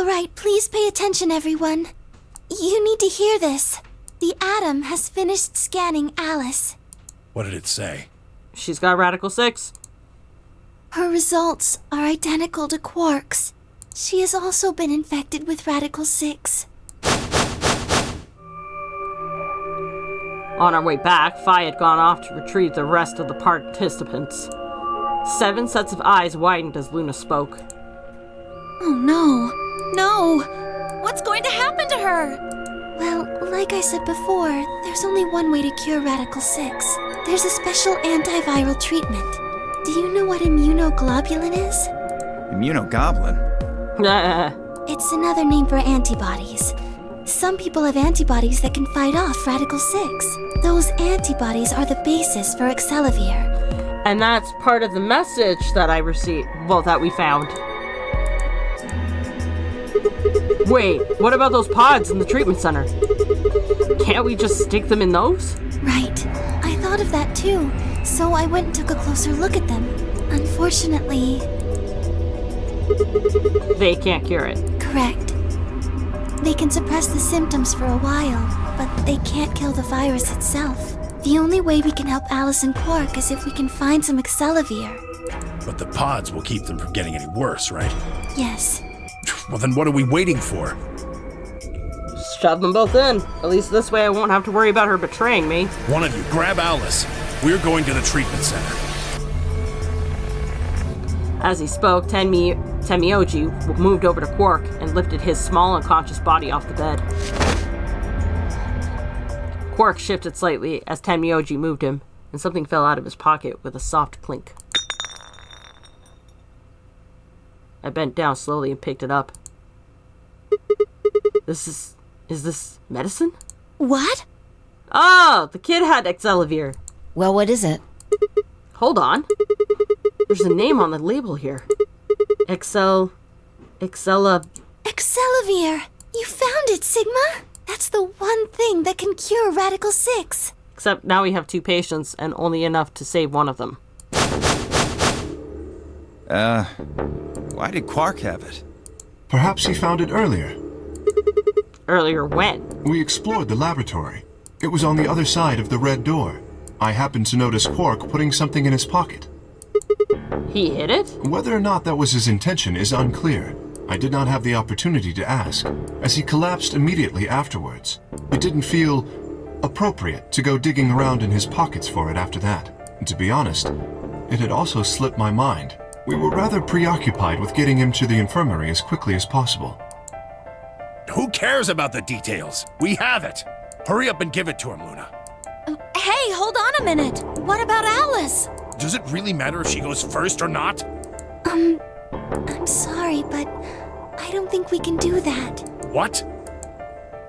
All right, please pay attention, everyone. You need to hear this. The Atom has finished scanning Alice. What did it say? She's got Radical 6. Her results are identical to Quark's. She has also been infected with Radical 6. On our way back, Phi had gone off to retrieve the rest of the participants. 7 sets of eyes widened as Luna spoke. Oh no. No! What's going to happen to her? Well, like I said before, there's only one way to cure Radical 6. There's a special antiviral treatment. Do you know what immunoglobulin is? Immunogoblin? It's another name for antibodies. Some people have antibodies that can fight off Radical 6. Those antibodies are the basis for Excelivir. And that's part of the message that I received, that we found. Wait, what about those pods in the treatment center? Can't we just stick them in those? Right. I thought of that too, so I went and took a closer look at them. Unfortunately... They can't cure it. Correct. They can suppress the symptoms for a while, but they can't kill the virus itself. The only way we can help Alice and Quark is if we can find some Excelivir. But the pods will keep them from getting any worse, right? Yes. Well, then what are we waiting for? Just shove them both in. At least this way I won't have to worry about her betraying me. One of you, grab Alice. We're going to the treatment center. As he spoke, Tenmyoji moved over to Quark and lifted his small unconscious body off the bed. Quark shifted slightly as Tenmyoji moved him, and something fell out of his pocket with a soft clink. I bent down slowly and picked it up. Is this medicine? What? Oh, the kid had Excelivir. Well, what is it? Hold on. There's a name on the label here. Excelivir. You found it, Sigma! That's the one thing that can cure Radical 6. Except now we have 2 patients and only enough to save one of them. Why did Quark have it? Perhaps he found it earlier. Earlier when? We explored the laboratory. It was on the other side of the red door. I happened to notice Quark putting something in his pocket. He hid it? Whether or not that was his intention is unclear. I did not have the opportunity to ask, as he collapsed immediately afterwards. It didn't feel appropriate to go digging around in his pockets for it after that. And to be honest, it had also slipped my mind. We were rather preoccupied with getting him to the infirmary as quickly as possible. Who cares about the details? We have it. Hurry up and give it to him, Luna. Hey, hold on a minute. What about Alice? Does it really matter if she goes first or not? I'm sorry, but I don't think we can do that. What?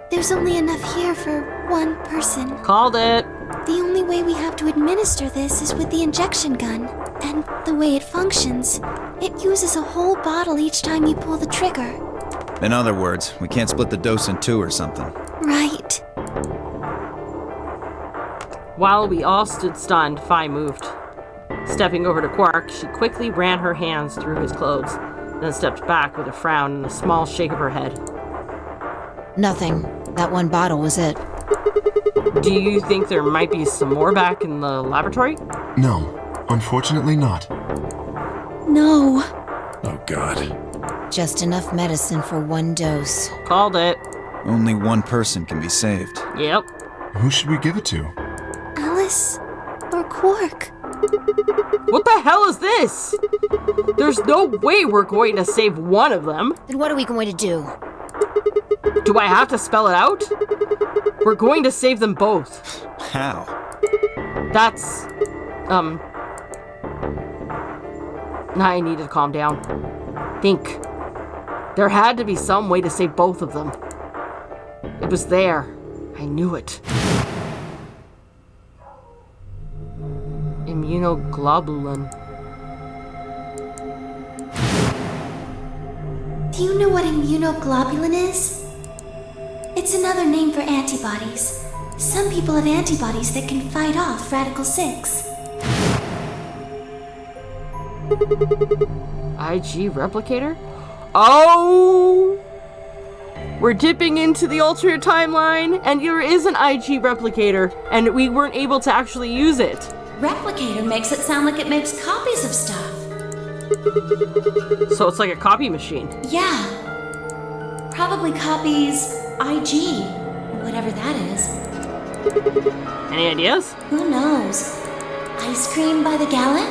There's only enough here for one person. Called it. The only way we have to administer this is with the injection gun. And the way it functions, it uses a whole bottle each time you pull the trigger. In other words, we can't split the dose in 2 or something. Right. While we all stood stunned, Phi moved. Stepping over to Quark, she quickly ran her hands through his clothes, then stepped back with a frown and a small shake of her head. Nothing. That one bottle was it. Do you think there might be some more back in the laboratory? No, unfortunately not. No. Oh, God. Just enough medicine for 1 dose. Called it. Only one person can be saved. Yep. Who should we give it to? Alice or Quark? What the hell is this? There's no way we're going to save one of them. Then what are we going to do? Do I have to spell it out? We're going to save them both. How? That's... I needed to calm down. Think. There had to be some way to save both of them. It was there. I knew it. Immunoglobulin. Do you know what immunoglobulin is? It's another name for antibodies. Some people have antibodies that can fight off Radical 6. IG replicator? Oh! We're dipping into the alternate timeline, and there is an IG replicator, and we weren't able to actually use it. Replicator makes it sound like it makes copies of stuff. So it's like a copy machine. Yeah. Probably copies IG, whatever that is. Any ideas? Who knows? Ice cream by the gallon?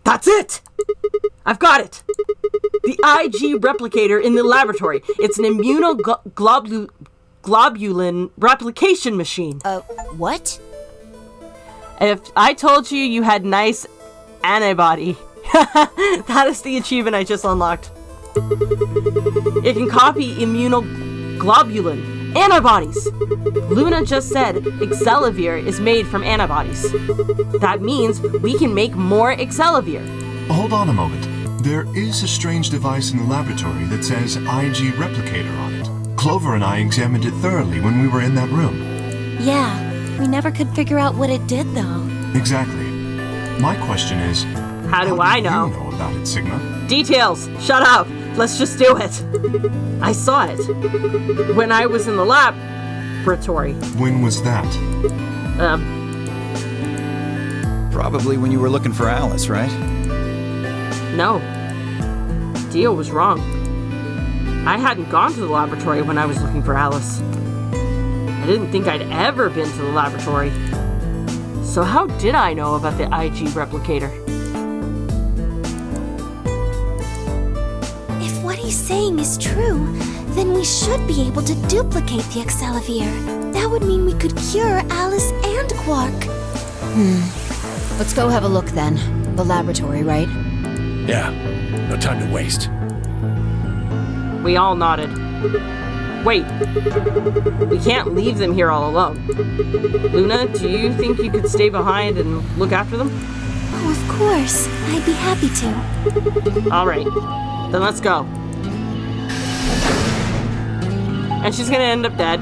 That's it! I've got it! The IG replicator in the laboratory. It's an immunoglobulin replication machine. What? If I told you had nice antibody, that is the achievement I just unlocked. It can copy immunoglobulin antibodies. Luna just said Excelivir is made from antibodies. That means we can make more Excelivir. Hold on a moment. There is a strange device in the laboratory that says IG replicator on it. Clover and I examined it thoroughly when we were in that room. Yeah, we never could figure out what it did, though. Exactly. My question is, How do I know? You know about it, Sigma? Details! Shut up! Let's just do it! I saw it when I was in the laboratory. When was that? Probably when you were looking for Alice, right? No. Dio was wrong. I hadn't gone to the laboratory when I was looking for Alice. I didn't think I'd ever been to the laboratory. So how did I know about the IG replicator? If what he's saying is true, then we should be able to duplicate the Excelivir. That would mean we could cure Alice and Quark. Let's go have a look then. The laboratory, right? Yeah, no time to waste. We all nodded. Wait. We can't leave them here all alone. Luna, do you think you could stay behind and look after them? Oh, of course. I'd be happy to. Alright. Then let's go. And she's gonna end up dead.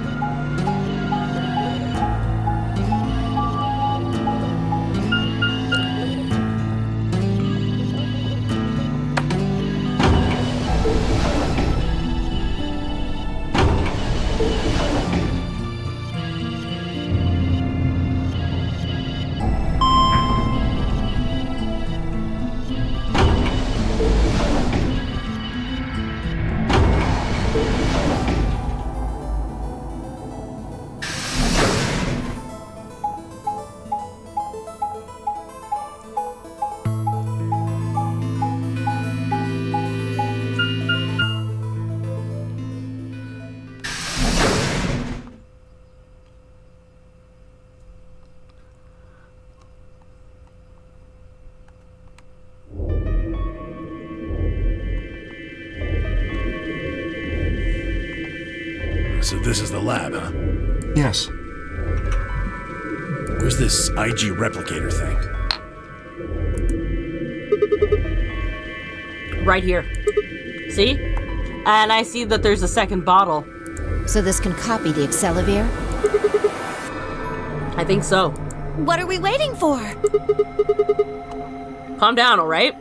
So this is the lab, huh? Yes. Where's this IG replicator thing? Right here. See? And I see that there's a second bottle. So this can copy the Excelivir? I think so. What are we waiting for? Calm down, alright?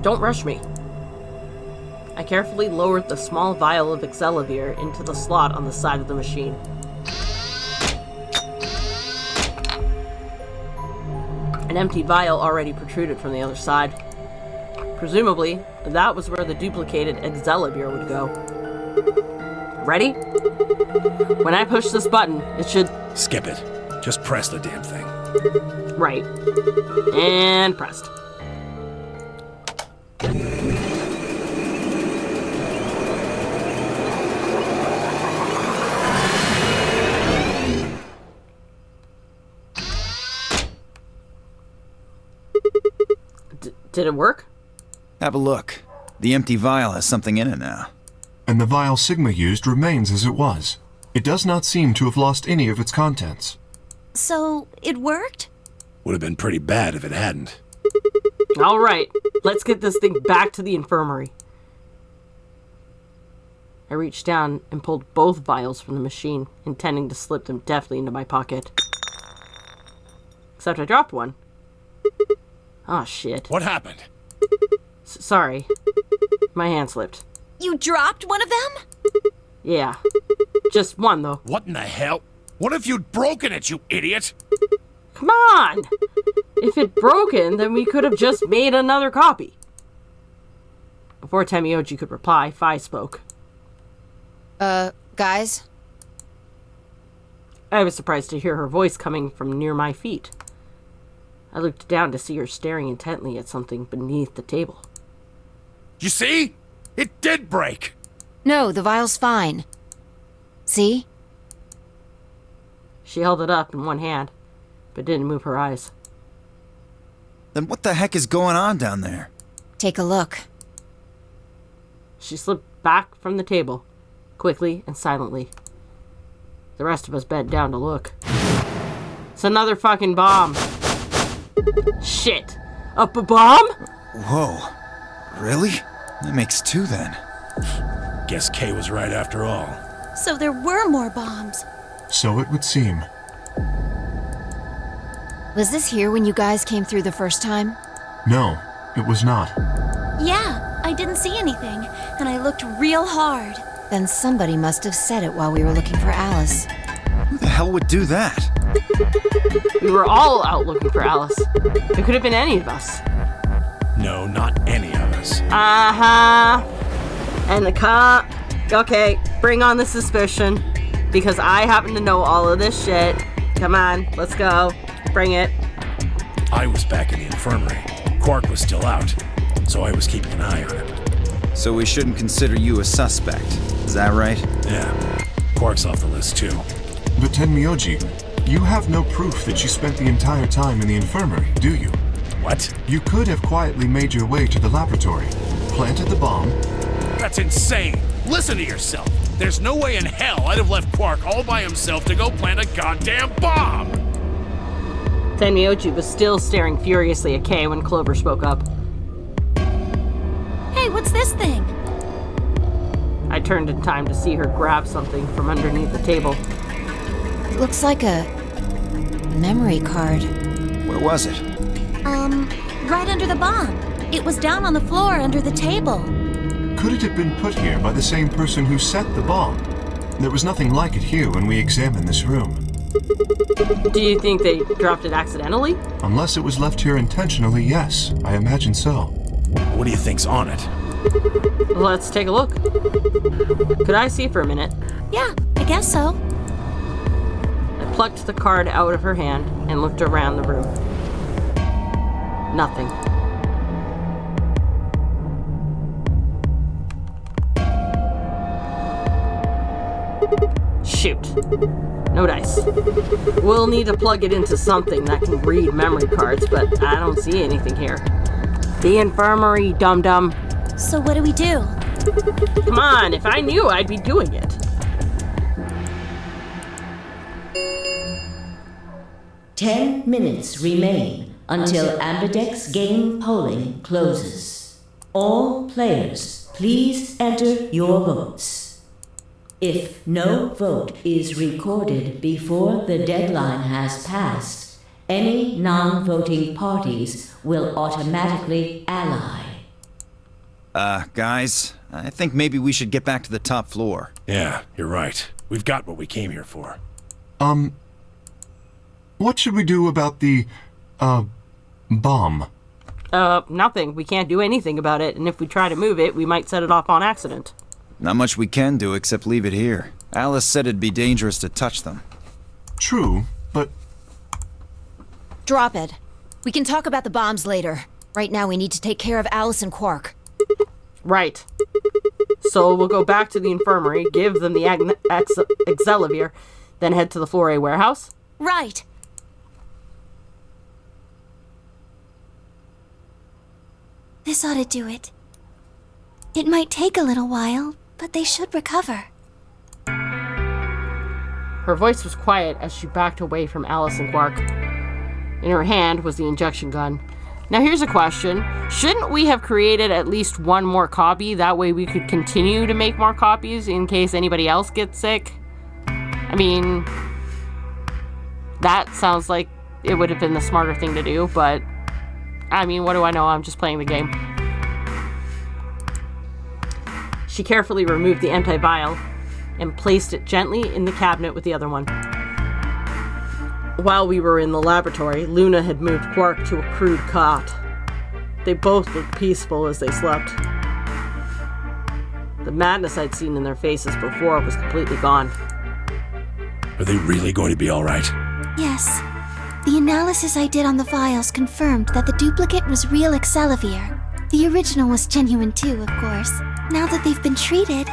Don't rush me. I carefully lowered the small vial of Excelivir into the slot on the side of the machine. An empty vial already protruded from the other side. Presumably, that was where the duplicated Excelivir would go. Ready? When I push this button, it should... Skip it. Just press the damn thing. Right. And pressed. Did it work? Have a look. The empty vial has something in it now. And the vial Sigma used remains as it was. It does not seem to have lost any of its contents. So, it worked? Would have been pretty bad if it hadn't. Alright, let's get this thing back to the infirmary. I reached down and pulled both vials from the machine, intending to slip them deftly into my pocket. Except I dropped one. Oh, shit. What happened? Sorry. My hand slipped. You dropped one of them? Yeah. Just one, though. What in the hell? What if you'd broken it, you idiot? Come on! If it'd broken, then we could have just made another copy. Before Temioji could reply, Fi spoke. Guys? I was surprised to hear her voice coming from near my feet. I looked down to see her staring intently at something beneath the table. You see? It did break! No, the vial's fine. See? She held it up in one hand, but didn't move her eyes. Then what the heck is going on down there? Take a look. She slipped back from the table, quickly and silently. The rest of us bent down to look. It's another fucking bomb. Shit. A bomb? Whoa. Really? That makes two then. Guess Kay was right after all. So there were more bombs. So it would seem. Was this here when you guys came through the first time? No, it was not. Yeah, I didn't see anything, and I looked real hard. Then somebody must have said it while we were looking for Alice. Who the hell would do that? We were all out looking for Alice. It could have been any of us. No, not any of us. Uh-huh. And the cop... Okay, bring on the suspicion. Because I happen to know all of this shit. Come on, let's go. Bring it. I was back in the infirmary. Quark was still out, so I was keeping an eye on him. So we shouldn't consider you a suspect. Is that right? Yeah, Quark's off the list too. But Tenmyoji, you have no proof that you spent the entire time in the infirmary, do you? What? You could have quietly made your way to the laboratory, planted the bomb. That's insane! Listen to yourself! There's no way in hell I'd have left Quark all by himself to go plant a goddamn bomb! Tenmyoji was still staring furiously at Kay when Clover spoke up. Hey, what's this thing? I turned in time to see her grab something from underneath the table. It looks like a memory card. Where was it? Right under the bomb. It was down on the floor under the table. Could it have been put here by the same person who set the bomb? There was nothing like it here when we examined this room. Do you think they dropped it accidentally? Unless it was left here intentionally, yes. I imagine so. What do you think's on it? Let's take a look. Could I see for a minute? Yeah, I guess so. I plucked the card out of her hand and looked around the room. Nothing. Shoot. No dice. We'll need to plug it into something that can read memory cards, but I don't see anything here. The infirmary, dum-dum. So what do we do? Come on, if I knew, I'd be doing it. 10 minutes remain until Ambidex game polling closes. All players, please enter your votes. If no vote is recorded before the deadline has passed, any non-voting parties will automatically ally. Guys, I think maybe we should get back to the top floor. Yeah, you're right. We've got what we came here for. What should we do about the, bomb? Nothing. We can't do anything about it, and if we try to move it, we might set it off on accident. Not much we can do except leave it here. Alice said it'd be dangerous to touch them. True, but... Drop it. We can talk about the bombs later. Right now we need to take care of Alice and Quark. Right. So we'll go back to the infirmary, give them the Excelivir, then head to the Flore warehouse? Right. This ought to do it. It might take a little while, but they should recover. Her voice was quiet as she backed away from Alice and Quark. In her hand was the injection gun. Now here's a question. Shouldn't we have created at least one more copy? That way we could continue to make more copies in case anybody else gets sick? I mean, that sounds like it would have been the smarter thing to do, but I mean, what do I know? I'm just playing the game. She carefully removed the empty vial and placed it gently in the cabinet with the other one. While we were in the laboratory, Luna had moved Quark to a crude cot. They both looked peaceful as they slept. The madness I'd seen in their faces before was completely gone. Are they really going to be all right? Yes. The analysis I did on the vials confirmed that the duplicate was real Excelivir. The original was genuine too, of course. Now that they've been treated...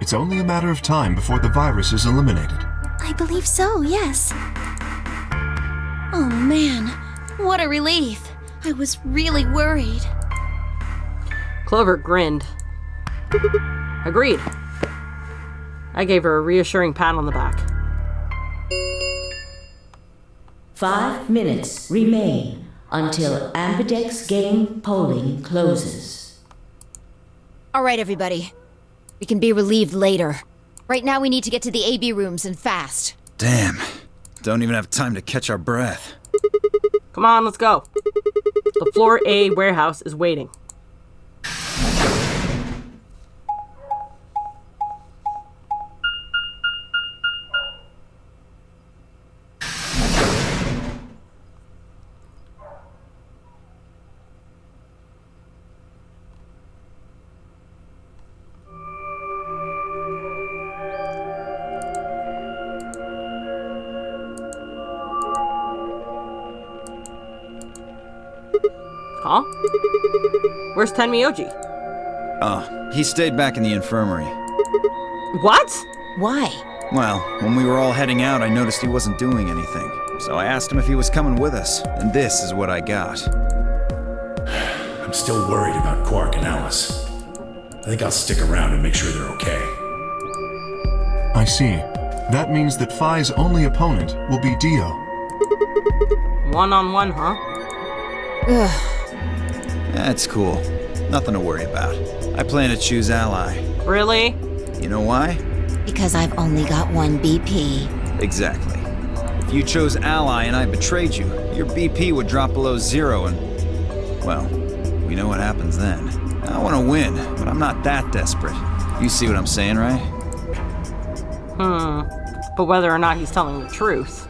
It's only a matter of time before the virus is eliminated. I believe so, yes. Oh man, what a relief. I was really worried. Clover grinned. Agreed. I gave her a reassuring pat on the back. 5 minutes remain until Ambidex game polling closes. All right, everybody. We can be relieved later. Right now we need to get to the AB rooms and fast. Damn. Don't even have time to catch our breath. Come on, let's go. The Floor A warehouse is waiting. Huh? Where's Tenmyoji? Oh, he stayed back in the infirmary. What? Why? Well, when we were all heading out, I noticed he wasn't doing anything. So I asked him if he was coming with us, and this is what I got. I'm still worried about Quark and Alice. I think I'll stick around and make sure they're okay. I see. That means that Phi's only opponent will be Dio. 1-on-1, huh? Ugh. That's cool. Nothing to worry about. I plan to choose Ally. Really? You know why? Because I've only got one BP. Exactly. If you chose Ally and I betrayed you, your BP would drop below 0 and... well, we know what happens then. I want to win, but I'm not that desperate. You see what I'm saying, right? But whether or not he's telling the truth.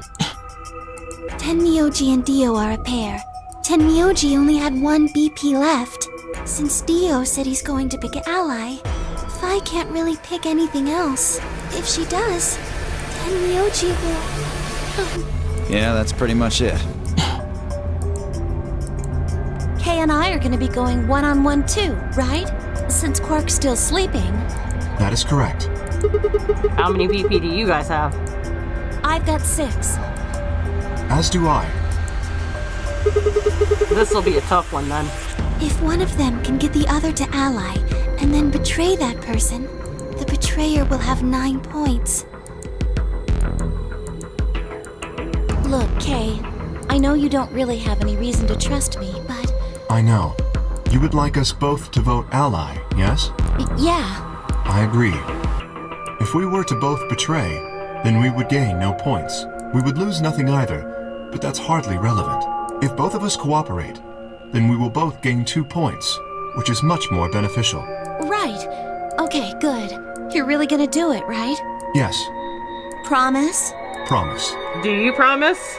Tenmyoji and Dio are a pair. Tenmyoji only had one BP left. Since Dio said he's going to pick Ally, Phi can't really pick anything else. If she does, Tenmyoji will... Yeah, that's pretty much it. Kay and I are gonna be going 1-on-1 too, right? Since Quark's still sleeping. That is correct. How many BP do you guys have? I've got 6. As do I. This'll be a tough one then. If one of them can get the other to Ally, and then betray that person, the betrayer will have 9 points. Look, Kay, I know you don't really have any reason to trust me, but... I know. You would like us both to vote Ally, yes? Yeah. I agree. If we were to both betray, then we would gain no points. We would lose nothing either, but that's hardly relevant. If both of us cooperate, then we will both gain 2 points, which is much more beneficial. Right. Okay, good. You're really gonna do it, right? Yes, Promise? promise. Do you promise?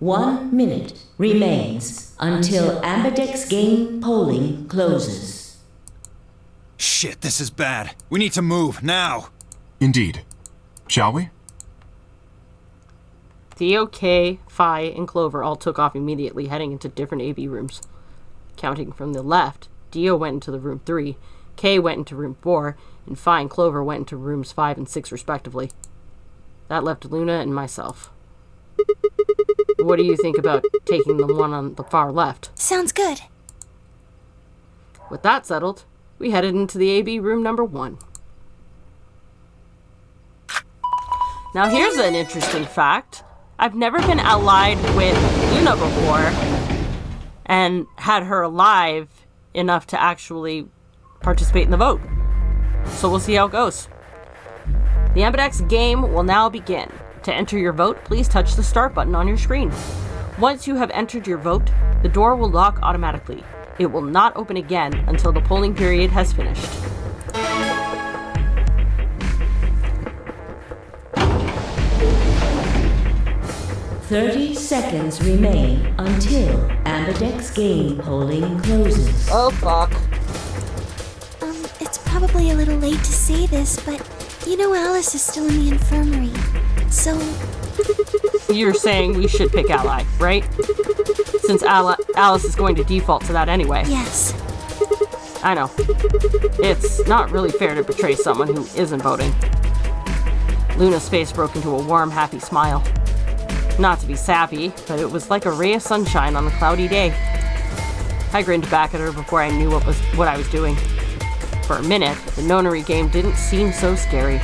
1 minute remains until Ambidex game polling closes. Shit, this is bad. We need to move, now! Indeed. Shall we? Dio, Kay, Phi, and Clover all took off immediately, heading into different AV rooms. Counting from the left, Dio went into the room 3, Kay went into room 4, and Phi and Clover went into rooms 5 and 6 respectively. That left Luna and myself. What do you think about taking the one on the far left? Sounds good. With that settled, we headed into the AB room number 1. Now here's an interesting fact. I've never been allied with Luna before and had her alive enough to actually participate in the vote. So we'll see how it goes. The Ambidex game will now begin. To enter your vote, please touch the start button on your screen. Once you have entered your vote, the door will lock automatically. It will not open again until the polling period has finished. "30 seconds remain until Amberdex game polling closes." Oh, fuck. It's probably a little late to say this, but you know Alice is still in the infirmary. So, You're saying we should pick Ally, right? Since Alice is going to default to that anyway. yes. I know. It's not really fair to betray someone who isn't voting. Luna's face broke into a warm, happy smile. Not to be sappy, but it was like a ray of sunshine on a cloudy day. I grinned back at her before I knew what I was doing. For a minute, the Nonary game didn't seem so scary.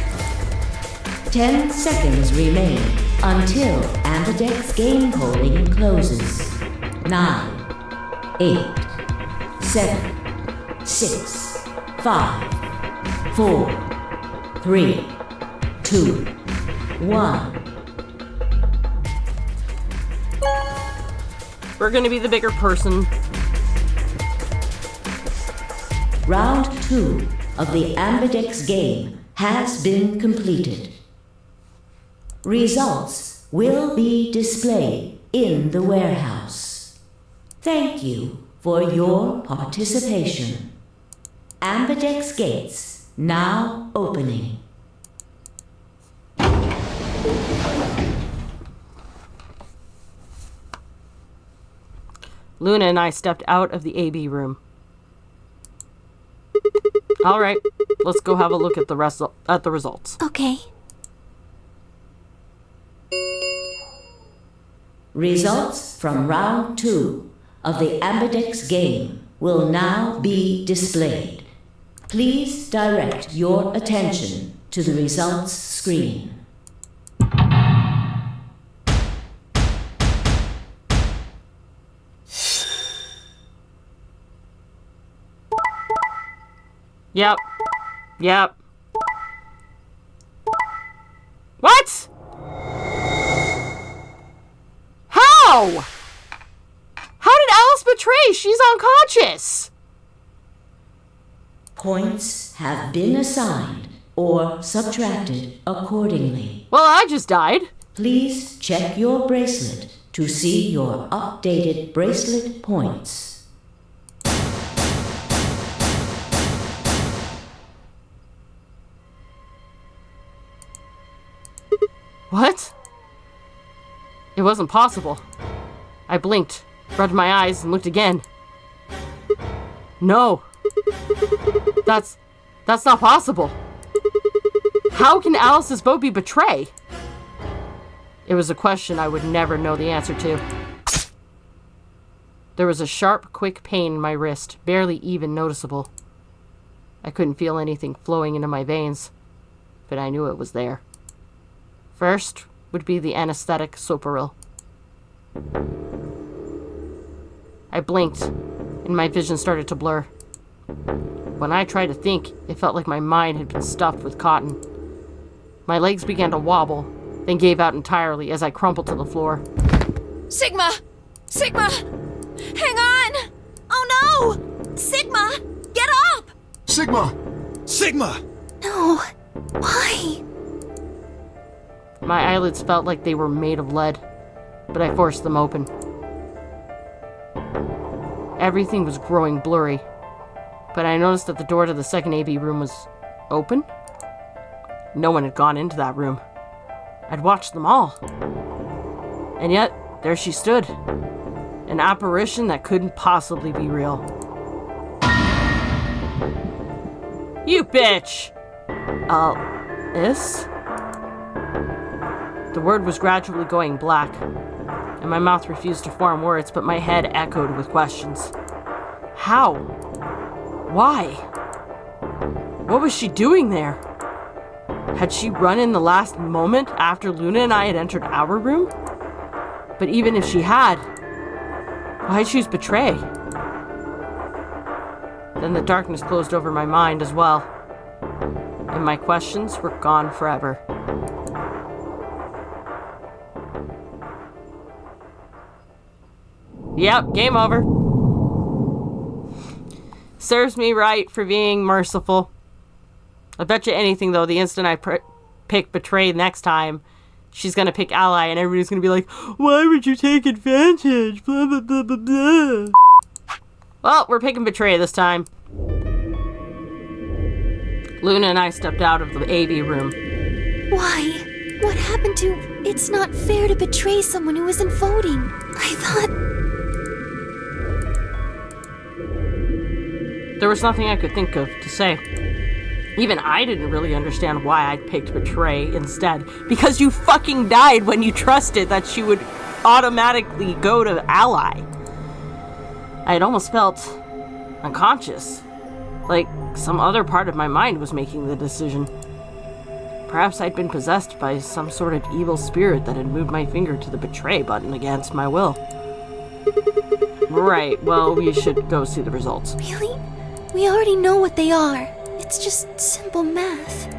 10 seconds remain until Amberdex game polling closes. 9, 8, 7, 6, 5, 4, 3, 2, 1. We're gonna be the bigger person. Round 2 of the Amberdex game has been completed. Results will be displayed in the warehouse. Thank you for your participation. Amberdex gates now opening. Luna and I stepped out of the AB room. All right, let's go have a look at the results. Okay. Results from round 2 of the Amberdex game will now be displayed. Please direct your attention to the results screen. Yep. What? How? How did Alice betray? She's unconscious. Points have been assigned or subtracted accordingly. Well, I just died. Please check your bracelet to see your updated bracelet points. What? It wasn't possible. I blinked, rubbed my eyes, and looked again. No. That's not possible. How can Alice's vote be betray? It was a question I would never know the answer to. There was a sharp, quick pain in my wrist, barely even noticeable. I couldn't feel anything flowing into my veins, but I knew it was there. First would be the anesthetic Soparil. I blinked, and my vision started to blur. When I tried to think, it felt like my mind had been stuffed with cotton. My legs began to wobble, then gave out entirely as I crumpled to the floor. Sigma! Sigma! Hang on! Oh no! Sigma! Get up! Sigma! Sigma! No. Why? My eyelids felt like they were made of lead, but I forced them open. Everything was growing blurry, but I noticed that the door to the second AB room was open. No one had gone into that room. I'd watched them all. And yet, there she stood. An apparition that couldn't possibly be real. You bitch! Is? The word was gradually going black, and my mouth refused to form words, but my head echoed with questions. How? Why? What was she doing there? Had she run in the last moment after Luna and I had entered our room? But even if she had, why choose betray? Then the darkness closed over my mind as well, and my questions were gone forever. Yep, game over. Serves me right for being merciful. I bet you anything, though, the instant I pick Betray next time, she's gonna pick Ally, and everybody's gonna be like, why would you take advantage? Blah, blah, blah, blah, blah. Well, we're picking Betray this time. Luna and I stepped out of the AV room. Why? What happened to... It's not fair to betray someone who isn't voting. I thought... There was nothing I could think of to say. Even I didn't really understand why I picked Betray instead. Because you fucking died when you trusted that she would automatically go to Ally. I had almost felt unconscious. Like some other part of my mind was making the decision. Perhaps I'd been possessed by some sort of evil spirit that had moved my finger to the Betray button against my will. Right, well, we should go see the results. Really? We already know what they are. It's just simple math.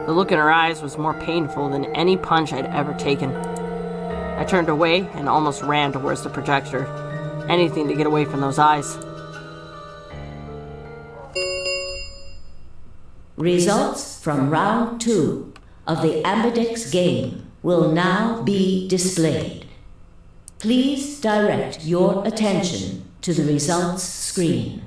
The look in her eyes was more painful than any punch I'd ever taken. I turned away and almost ran towards the projector. Anything to get away from those eyes. Results from round 2 of the Ambidex game will now be displayed. Please direct your attention to the results screen.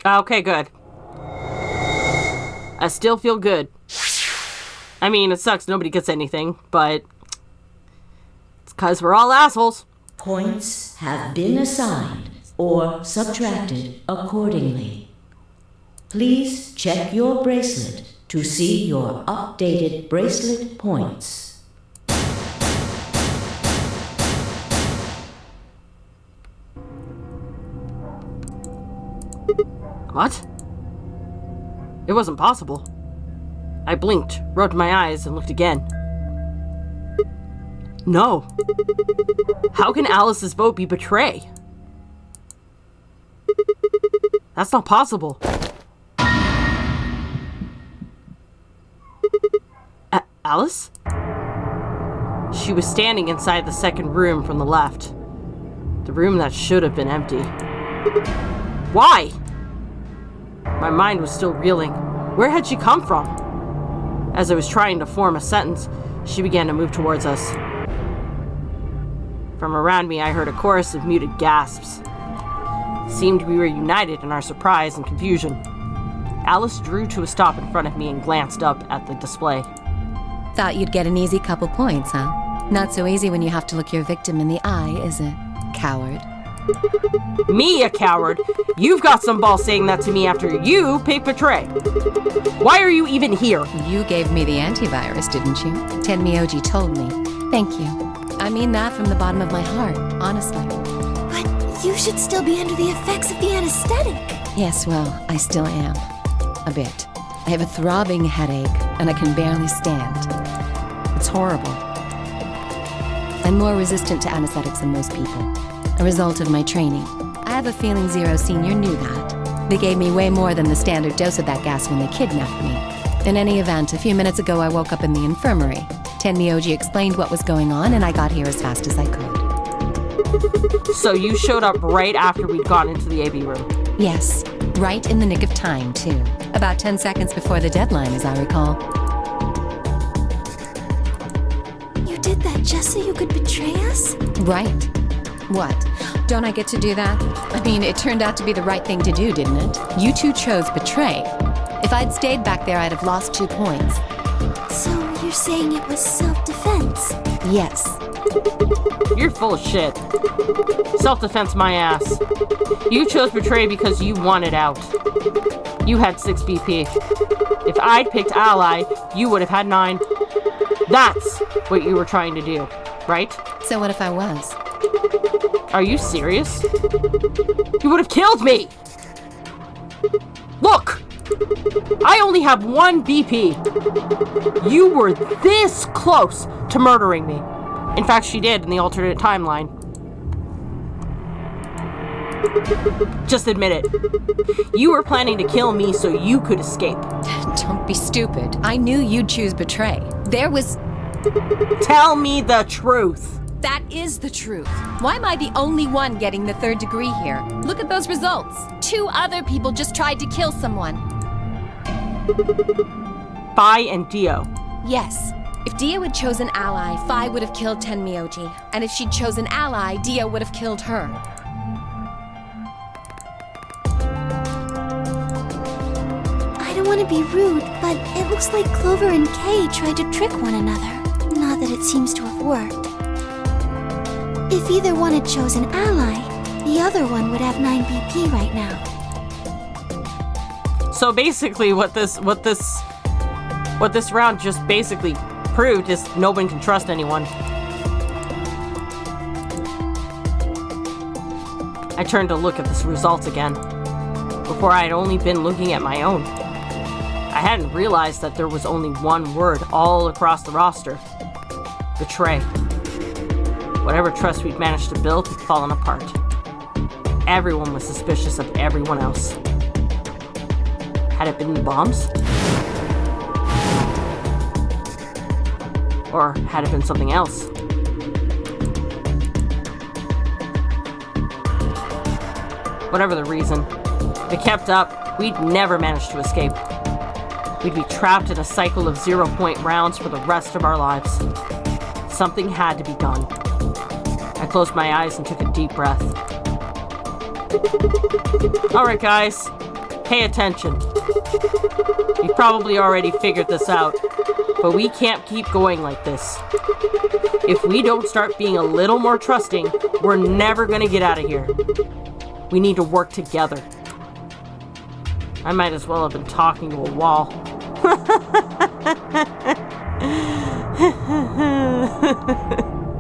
Okay, good. I still feel good. I mean, it sucks nobody gets anything, but it's because we're all assholes. Points have been assigned or subtracted accordingly. Please check your bracelet to see your updated bracelet points. What? It wasn't possible. I blinked, rubbed my eyes, and looked again. No. How can Alice's vote be Betray? That's not possible. Alice? She was standing inside the second room from the left. The room that should have been empty. Why? My mind was still reeling. Where had she come from? As I was trying to form a sentence, she began to move towards us. From around me, I heard a chorus of muted gasps. It seemed we were united in our surprise and confusion. Alice drew to a stop in front of me and glanced up at the display. Thought you'd get an easy couple points, huh? Not so easy when you have to look your victim in the eye, is it? Coward. Me, a coward? You've got some balls saying that to me after you picked Betray. Why are you even here? You gave me the antivirus, didn't you? Tenmyoji told me. Thank you. I mean that from the bottom of my heart, honestly. But you should still be under the effects of the anesthetic. Yes, well, I still am. A bit. I have a throbbing headache, and I can barely stand. It's horrible. I'm more resistant to anesthetics than most people. A result of my training. I have a feeling Zero Senior knew that. They gave me way more than the standard dose of that gas when they kidnapped me. In any event, a few minutes ago I woke up in the infirmary. Tenmyoji explained what was going on, and I got here as fast as I could. So you showed up right after we'd gone into the AV room? Yes, right in the nick of time, too. About 10 seconds before the deadline, as I recall. You did that just so you could betray us? Right. What? Don't I get to do that? I mean, it turned out to be the right thing to do, didn't it? You two chose Betray. If I'd stayed back there, I'd have lost 2 points. So you're saying it was self-defense? Yes. You're full of shit. Self-defense my ass. You chose Betray because you wanted out. You had 6 BP. If I'd picked Ally, you would have had 9. That's what you were trying to do, right? So what if I was? Are you serious? You would have killed me! Look! I only have 1 BP. You were this close to murdering me. In fact, she did in the alternate timeline. Just admit it. You were planning to kill me so you could escape. Don't be stupid. I knew you'd choose betray. There was... Tell me the truth. That is the truth. Why am I the only one getting the 3rd degree here? Look at those results. 2 other people just tried to kill someone. Fi and Dio. Yes. If Dio had chosen ally, Fi would have killed Tenmyoji. And if she'd chosen ally, Dio would have killed her. I don't want to be rude, but it looks like Clover and Kay tried to trick one another. Not that it seems to have worked. If either one had chosen ally, the other one would have 9 BP right now. So basically what this round just basically proved is no one can trust anyone. I turned to look at the results again. Before I had only been looking at my own. I hadn't realized that there was only one word all across the roster. Betray. Whatever trust we'd managed to build had fallen apart. Everyone was suspicious of everyone else. Had it been the bombs? Or had it been something else? Whatever the reason, if it kept up, we'd never manage to escape. We'd be trapped in a cycle of 0-point rounds for the rest of our lives. Something had to be done. I closed my eyes and took a deep breath. Alright guys, pay attention. You've probably already figured this out, but we can't keep going like this. If we don't start being a little more trusting, we're never gonna get out of here. We need to work together. I might as well have been talking to a wall.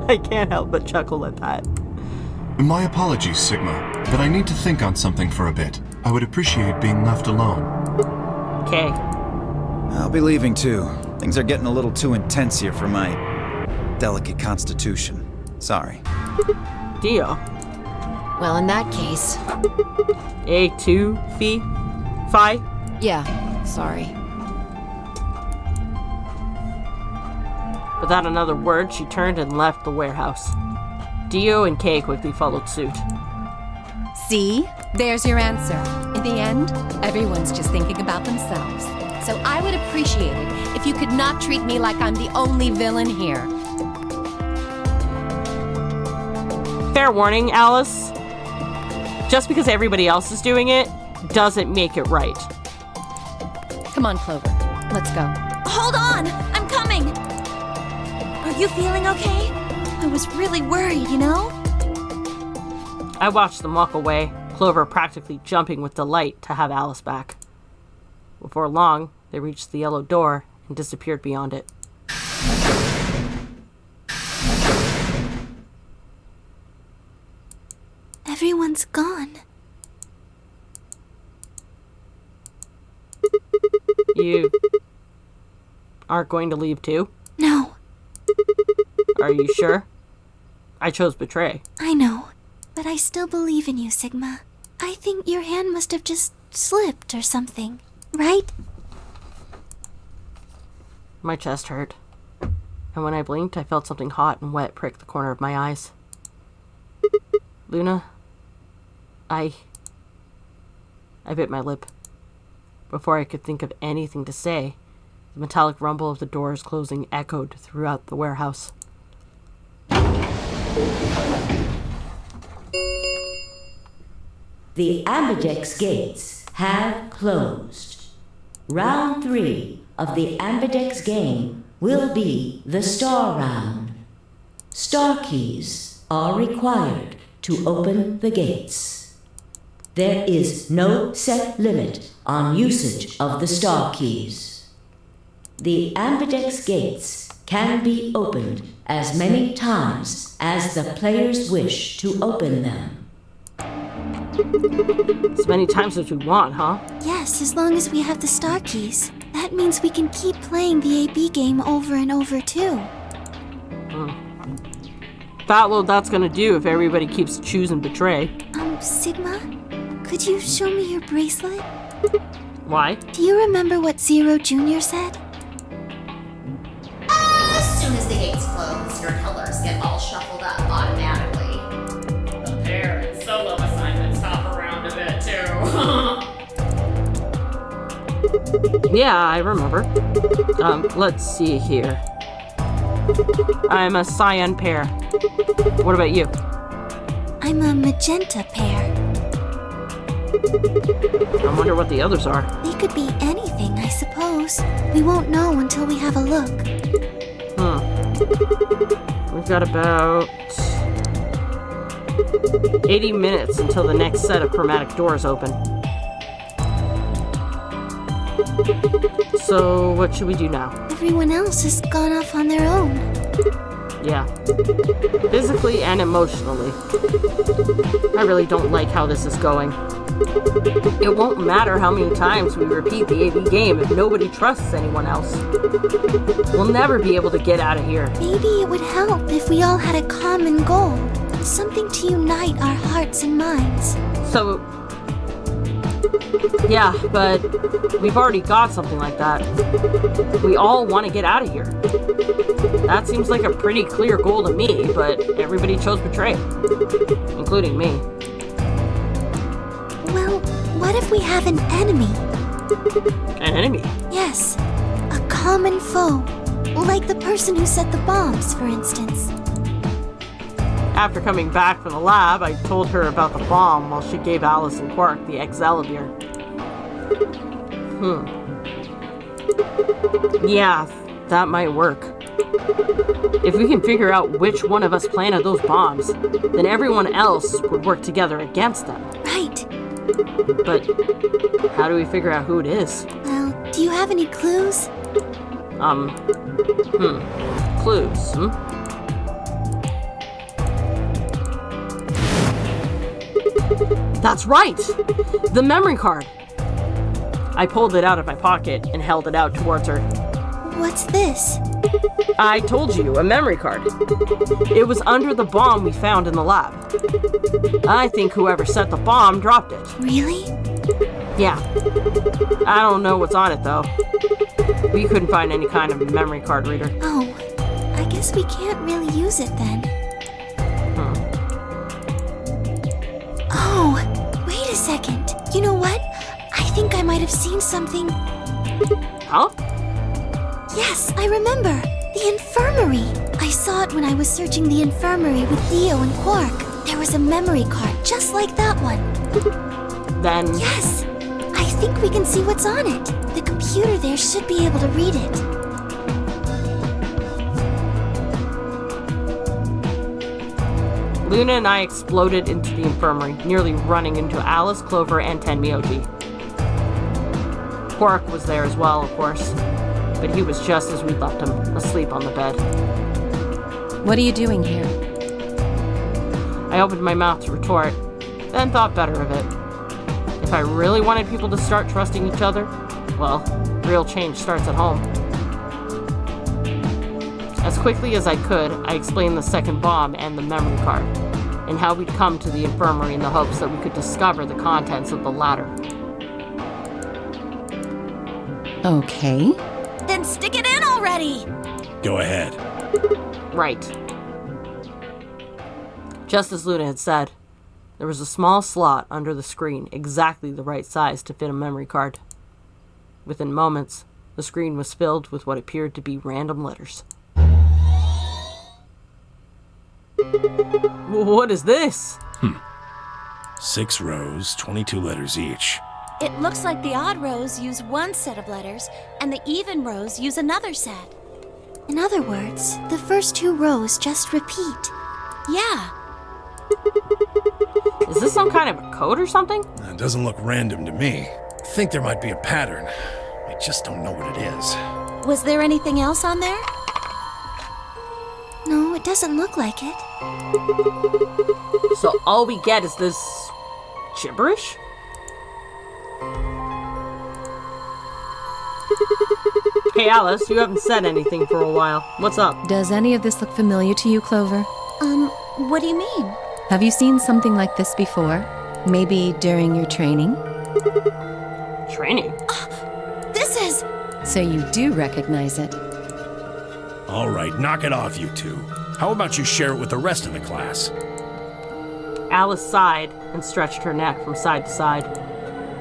I can't help but chuckle at that. My apologies, Sigma, but I need to think on something for a bit. I would appreciate being left alone. Okay. I'll be leaving too. Things are getting a little too intense here for my delicate constitution. Sorry. Dio. Well, in that case... A2, Fi? Yeah, sorry. Without another word, she turned and left the warehouse. Dio and Kay quickly followed suit. See? There's your answer. In the end, everyone's just thinking about themselves. So I would appreciate it if you could not treat me like I'm the only villain here. Fair warning, Alice. Just because everybody else is doing it, doesn't make it right. Come on, Clover. Let's go. Hold on! I'm coming! Are you feeling okay? I was really worried, you know? I watched them walk away, Clover practically jumping with delight to have Alice back. Before long, they reached the yellow door and disappeared beyond it. Everyone's gone. You aren't going to leave too? No, Are you sure? I chose betray. I know. But I still believe in you, Sigma. I think your hand must have just slipped or something, right? My chest hurt. And when I blinked, I felt something hot and wet prick the corner of my eyes. Luna, I bit my lip. Before I could think of anything to say, the metallic rumble of the doors closing echoed throughout the warehouse. The Ambidex gates have closed. Round 3 of the Ambidex game will be the Star Round. Star keys are required to open the gates. There is no set limit on usage of the Star keys. The Ambidex gates can be opened as many times as the players wish to open them. As many times as we want, huh? Yes, as long as we have the star keys. That means we can keep playing the AB game over and over, too. About what that's gonna do if everybody keeps choosing betray. Sigma, could you show me your bracelet? Why? Do you remember what Zero Jr. said? As soon as the gates close, your colors get all shuffled up automatically. The pair and solo assignments hop around a bit too. Yeah, I remember. Let's see here. I'm a cyan pair. What about you? I'm a magenta pair. I wonder what the others are. They could be anything, I suppose. We won't know until we have a look. We've got about 80 minutes until the next set of chromatic doors open. So, what should we do now? Everyone else has gone off on their own. Yeah. Physically and emotionally. I really don't like how this is going. It won't matter how many times we repeat the AV game if nobody trusts anyone else. We'll never be able to get out of here. Maybe it would help if we all had a common goal. Something to unite our hearts and minds. So... yeah, but we've already got something like that. We all want to get out of here. That seems like a pretty clear goal to me, but everybody chose betrayal, including me. Well, what if we have an enemy? An enemy? Yes, a common foe. Like the person who set the bombs, for instance. After coming back from the lab, I told her about the bomb while she gave Alice and Quark the Excalibur. Yeah, that might work. If we can figure out which one of us planted those bombs, then everyone else would work together against them. Right. But how do we figure out who it is? Well, do you have any clues? Clues, That's right! The memory card! I pulled it out of my pocket and held it out towards her. What's this? I told you, a memory card. It was under the bomb we found in the lab. I think whoever set the bomb dropped it. Really? Yeah. I don't know what's on it, though. We couldn't find any kind of memory card reader. Oh, I guess we can't really use it then. Oh, wait a second. You know what? I think I might have seen something. Huh? Yes, I remember. The infirmary. I saw it when I was searching the infirmary with Theo and Quark. There was a memory card just like that one. Then... Yes! I think we can see what's on it. The computer there should be able to read it. Luna and I exploded into the infirmary, nearly running into Alice, Clover, and Tenmyoji. Quark was there as well, of course, but he was just as we'd left him, asleep on the bed. What are you doing here? I opened my mouth to retort, then thought better of it. If I really wanted people to start trusting each other, well, real change starts at home. As quickly as I could, I explained the second bomb and the memory card, and how we'd come to the infirmary in the hopes that we could discover the contents of the latter. Okay. Then stick it in already! Go ahead. Right. Just as Luna had said, there was a small slot under the screen, exactly the right size to fit a memory card. Within moments, the screen was filled with what appeared to be random letters. What is this? 6 rows, 22 letters each. It looks like the odd rows use one set of letters, and the even rows use another set. In other words, the first 2 rows just repeat. Yeah. Is this some kind of a code or something? It doesn't look random to me. I think there might be a pattern. I just don't know what it is. Was there anything else on there? No, it doesn't look like it. So all we get is this gibberish? Hey Alice, you haven't said anything for a while. What's up? Does any of this look familiar to you, Clover? What do you mean? Have you seen something like this before? Maybe during your training? Training? This is... So you do recognize it. All right, knock it off, you two. How about you share it with the rest of the class? Alice sighed and stretched her neck from side to side.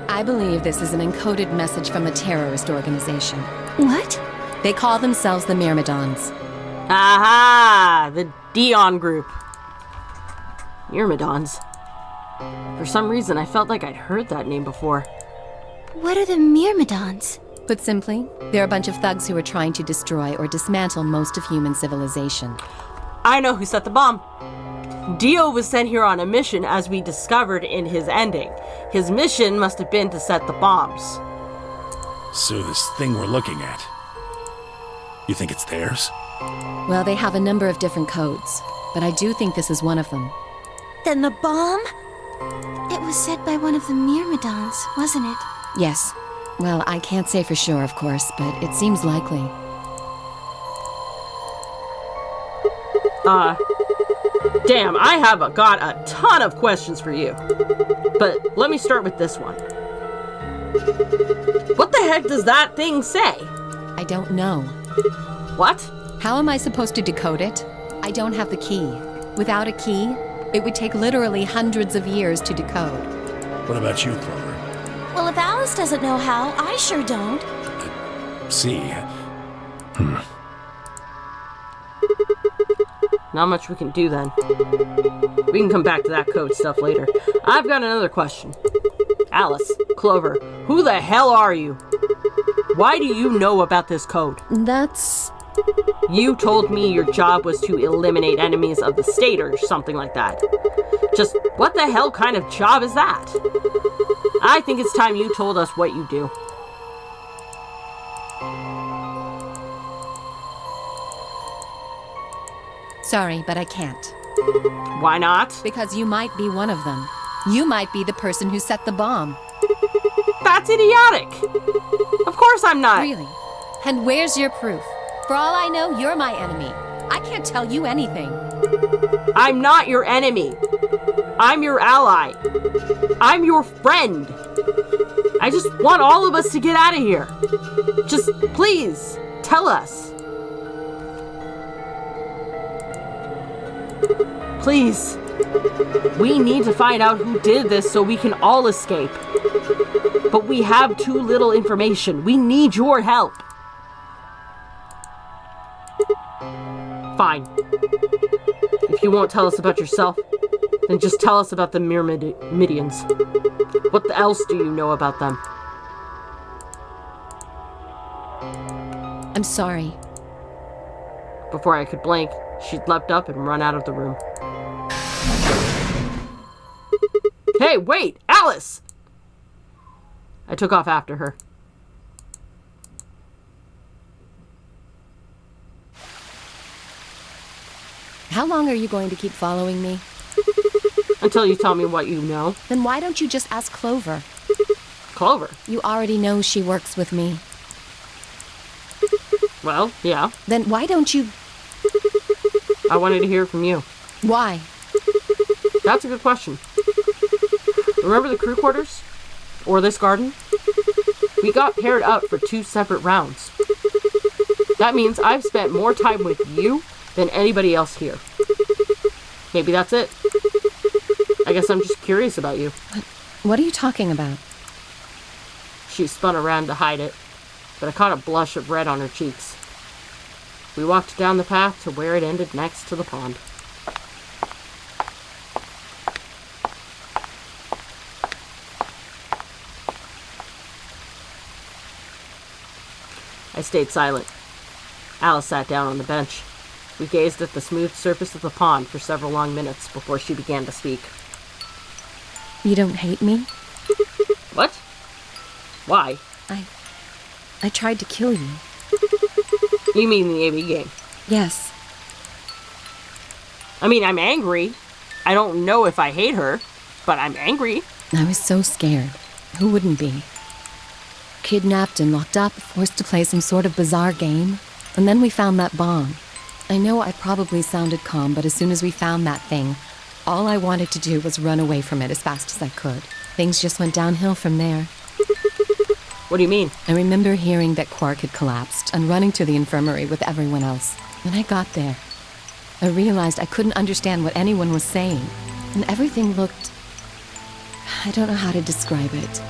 I believe this is an encoded message from a terrorist organization. What? They call themselves the Myrmidons. Aha! The Dion group. Myrmidons. For some reason, I felt like I'd heard that name before. What are the Myrmidons? Put simply, they're a bunch of thugs who are trying to destroy or dismantle most of human civilization. I know who set the bomb. Dio was sent here on a mission, as we discovered in his ending. His mission must have been to set the bombs. So this thing we're looking at, you think it's theirs? Well, they have a number of different codes, but I do think this is one of them. Then the bomb? It was set by one of the Myrmidons, wasn't it? Yes. Well, I can't say for sure, of course, but it seems likely. Damn, I have got a ton of questions for you. But let me start with this one. What the heck does that thing say? I don't know. What? How am I supposed to decode it? I don't have the key. Without a key, it would take literally hundreds of years to decode. What about you, Clover? Well, if Alice doesn't know how, I sure don't. See. Not much we can do then. We can come back to that code stuff later. I've got another question. Alice, Clover, who the hell are you? Why do you know about this code? That's... You told me your job was to eliminate enemies of the state or something like that. Just what the hell kind of job is that? I think it's time you told us what you do. Sorry, but I can't. Why not? Because you might be one of them. You might be the person who set the bomb. That's idiotic. Of course I'm not. Really? And where's your proof? For all I know, you're my enemy. I can't tell you anything. I'm not your enemy. I'm your ally. I'm your friend. I just want all of us to get out of here. Just please, tell us. Please. We need to find out who did this so we can all escape. But we have too little information. We need your help. Fine. If you won't tell us about yourself, then just tell us about the Myrmidians. What else do you know about them? I'm sorry. Before I could blink, she'd leapt up and run out of the room. Hey, wait! Alice! I took off after her. How long are you going to keep following me? Until you tell me what you know. Then why don't you just ask Clover? Clover? You already know she works with me. Well, yeah. Then why don't you... I wanted to hear from you. Why? That's a good question. Remember the crew quarters? Or this garden? We got paired up for 2 separate rounds. That means I've spent more time with you than anybody else here. Maybe that's it. I guess I'm just curious about you. What are you talking about? She spun around to hide it, but I caught a blush of red on her cheeks. We walked down the path to where it ended next to the pond. I stayed silent. Alice sat down on the bench. We gazed at the smooth surface of the pond for several long minutes before she began to speak. You don't hate me? What? Why? I tried to kill you. You mean the AB game? Yes. I mean, I'm angry. I don't know if I hate her, but I'm angry. I was so scared. Who wouldn't be? Kidnapped and locked up, forced to play some sort of bizarre game. And then we found that bomb. I know I probably sounded calm, but as soon as we found that thing, All I wanted to do was run away from it as fast as I could. Things just went downhill from there. What do you mean? I remember hearing that Quark had collapsed and running to the infirmary with everyone else. When I got there, I realized I couldn't understand what anyone was saying, and everything looked... I don't know how to describe it.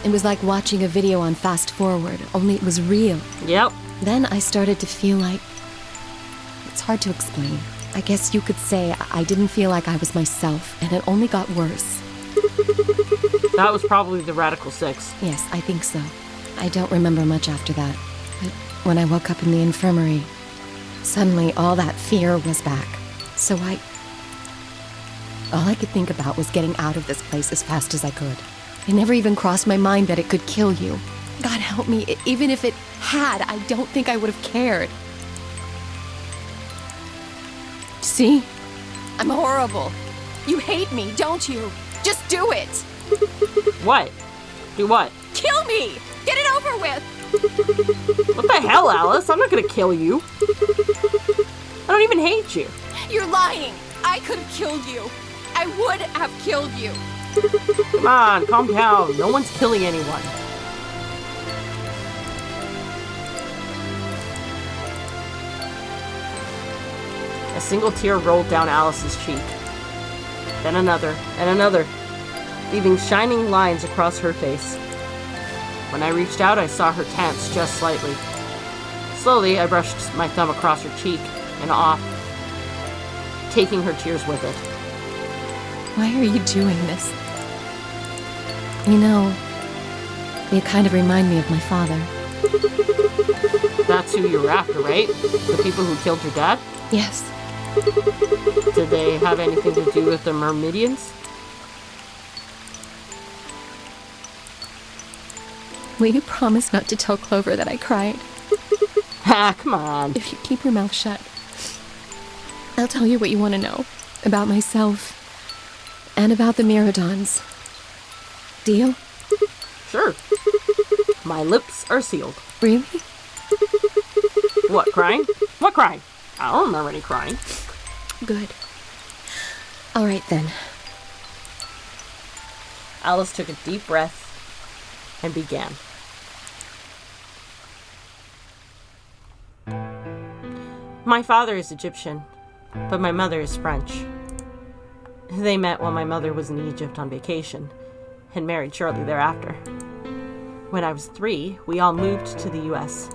It was like watching a video on fast forward, only it was real. Yep. Then I started to feel like... It's hard to explain. I guess you could say I didn't feel like I was myself, and it only got worse. That was probably the Radical 6. Yes, I think so. I don't remember much after that. But when I woke up in the infirmary, suddenly all that fear was back. So all I could think about was getting out of this place as fast as I could. It never even crossed my mind that it could kill you. God help me, even if it had, I don't think I would have cared. See? I'm horrible. You hate me, don't you? Just do it! What? Do what? Kill me! Get it over with! What the hell, Alice? I'm not gonna kill you. I don't even hate you. You're lying! I could have killed you. I would have killed you. Come on, calm down. No one's killing anyone. A single tear rolled down Alice's cheek. Then another, and another, leaving shining lines across her face. When I reached out, I saw her tense just slightly. Slowly, I brushed my thumb across her cheek and off, taking her tears with it. Why are you doing this? You know, you kind of remind me of my father. That's who you were after, right? The people who killed your dad? Yes. Did they have anything to do with the Myrmidians? Will you promise not to tell Clover that I cried? Ah, come on. If you keep your mouth shut, I'll tell you what you want to know. About myself. And about the Myrmidons. Deal? Sure. My lips are sealed. Really? What, crying? What crying? I don't remember any crying. Good. All right, then. Alice took a deep breath and began. My father is Egyptian, but my mother is French. They met while my mother was in Egypt on vacation, and married shortly thereafter. When I was 3, we all moved to the US.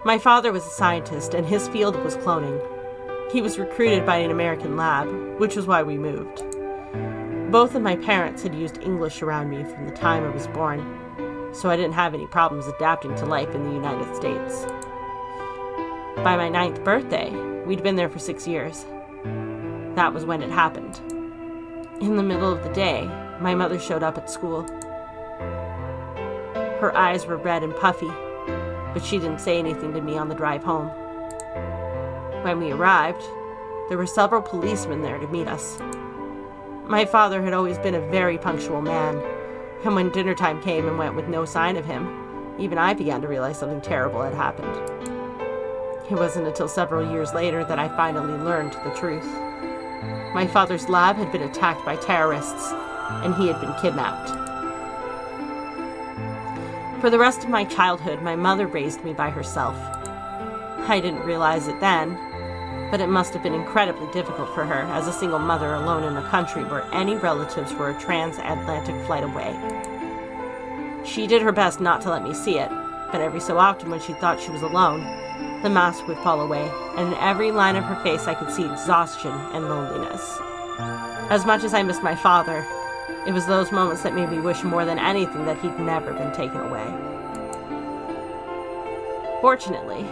My father was a scientist, and his field was cloning. He was recruited by an American lab, which was why we moved. Both of my parents had used English around me from the time I was born, so I didn't have any problems adapting to life in the United States. By my 9th birthday, we'd been there for 6 years. That was when it happened. In the middle of the day, my mother showed up at school. Her eyes were red and puffy, but she didn't say anything to me on the drive home. When we arrived, there were several policemen there to meet us. My father had always been a very punctual man, and when dinner time came and went with no sign of him, even I began to realize something terrible had happened. It wasn't until several years later that I finally learned the truth. My father's lab had been attacked by terrorists, and he had been kidnapped. For the rest of my childhood, my mother raised me by herself. I didn't realize it then, but it must have been incredibly difficult for her as a single mother alone in a country where any relatives were a transatlantic flight away. She did her best not to let me see it, but every so often when she thought she was alone, the mask would fall away, and in every line of her face I could see exhaustion and loneliness. As much as I missed my father, it was those moments that made me wish more than anything that he'd never been taken away. Fortunately,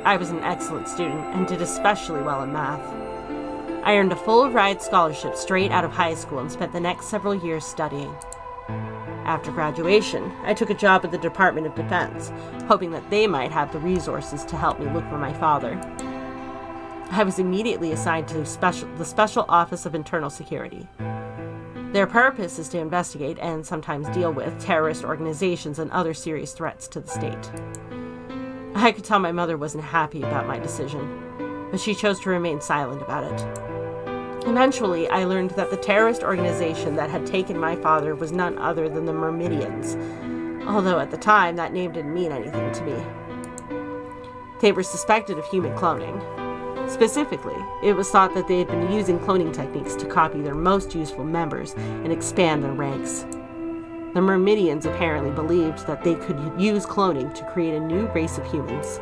I was an excellent student and did especially well in math. I earned a full-ride scholarship straight out of high school and spent the next several years studying. After graduation, I took a job at the Department of Defense, hoping that they might have the resources to help me look for my father. I was immediately assigned to the Special Office of Internal Security. Their purpose is to investigate and sometimes deal with terrorist organizations and other serious threats to the state. I could tell my mother wasn't happy about my decision, but she chose to remain silent about it. Eventually, I learned that the terrorist organization that had taken my father was none other than the Myrmidians, although at the time that name didn't mean anything to me. They were suspected of human cloning. Specifically, it was thought that they had been using cloning techniques to copy their most useful members and expand their ranks. The Myrmidians apparently believed that they could use cloning to create a new race of humans.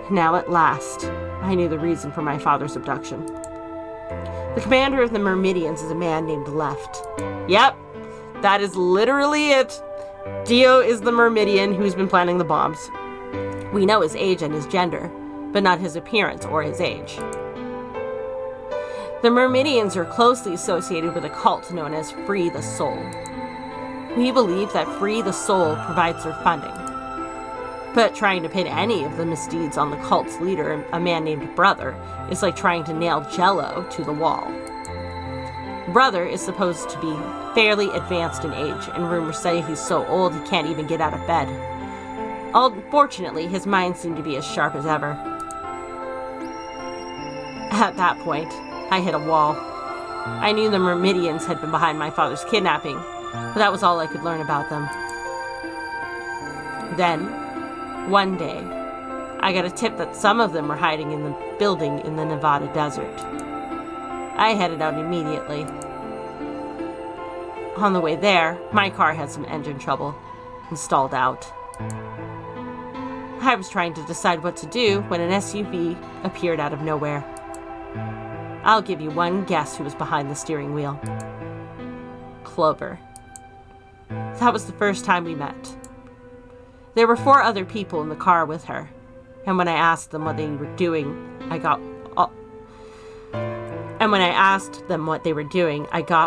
Now at last, I knew the reason for my father's abduction. The commander of the Myrmidians is a man named Left. Yep, that is literally it. Dio is the Myrmidian who's been planting the bombs. We know his age and his gender, but not his appearance or his age. The Myrmidians are closely associated with a cult known as Free the Soul. We believe that Free the Soul provides their funding. But trying to pin any of the misdeeds on the cult's leader, a man named Brother, is like trying to nail Jell-O to the wall. Brother is supposed to be fairly advanced in age, and rumors say he's so old he can't even get out of bed. Unfortunately, his mind seemed to be as sharp as ever. At that point, I hit a wall. I knew the Myrmidians had been behind my father's kidnapping, but that was all I could learn about them. Then, one day, I got a tip that some of them were hiding in the building in the Nevada desert. I headed out immediately. On the way there, my car had some engine trouble and stalled out. I was trying to decide what to do when an SUV appeared out of nowhere. I'll give you one guess who was behind the steering wheel. Clover. That was the first time we met. There were 4 other people in the car with her, and when I asked them what they were doing, I got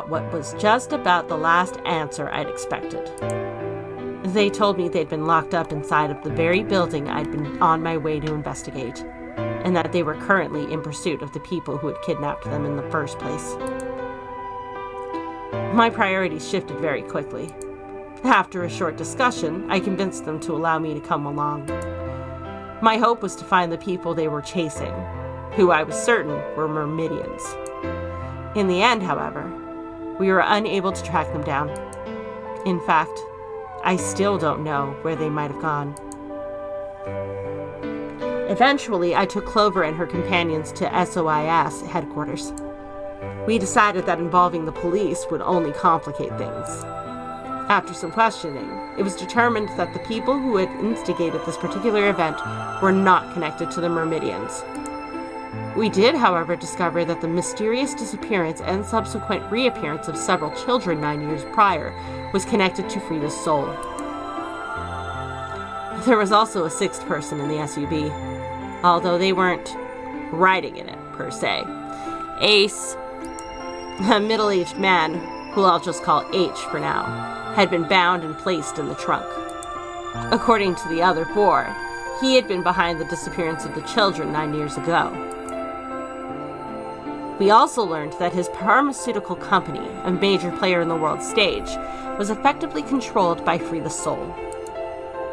what was just about the last answer I'd expected. They told me they'd been locked up inside of the very building I'd been on my way to investigate, and that they were currently in pursuit of the people who had kidnapped them in the first place. My priorities shifted very quickly. After a short discussion, I convinced them to allow me to come along. My hope was to find the people they were chasing, who I was certain were Myrmidians. In the end, however, we were unable to track them down. In fact, I still don't know where they might have gone. Eventually, I took Clover and her companions to SOIS headquarters. We decided that involving the police would only complicate things. After some questioning, it was determined that the people who had instigated this particular event were not connected to the Myrmidians. We did, however, discover that the mysterious disappearance and subsequent reappearance of several children 9 years prior was connected to Free the Soul. There was also a 6th person in the SUV, although they weren't riding in it, per se. Ace, a middle-aged man, who I'll just call H for now, had been bound and placed in the trunk. According to the other 4, he had been behind the disappearance of the children 9 years ago. We also learned that his pharmaceutical company, a major player in the world stage, was effectively controlled by Free the Soul.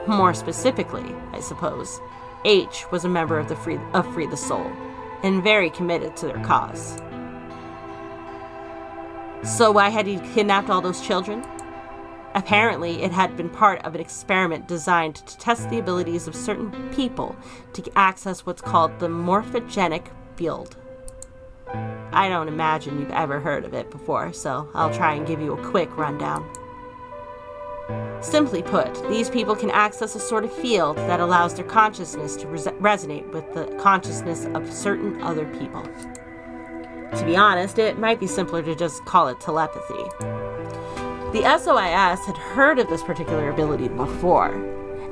More specifically, I suppose, H was a member of Free the Soul, and very committed to their cause. So why had he kidnapped all those children? Apparently, it had been part of an experiment designed to test the abilities of certain people to access what's called the morphogenic field. I don't imagine you've ever heard of it before, so I'll try and give you a quick rundown. Simply put, these people can access a sort of field that allows their consciousness to resonate with the consciousness of certain other people. To be honest, it might be simpler to just call it telepathy. The SOIS had heard of this particular ability before,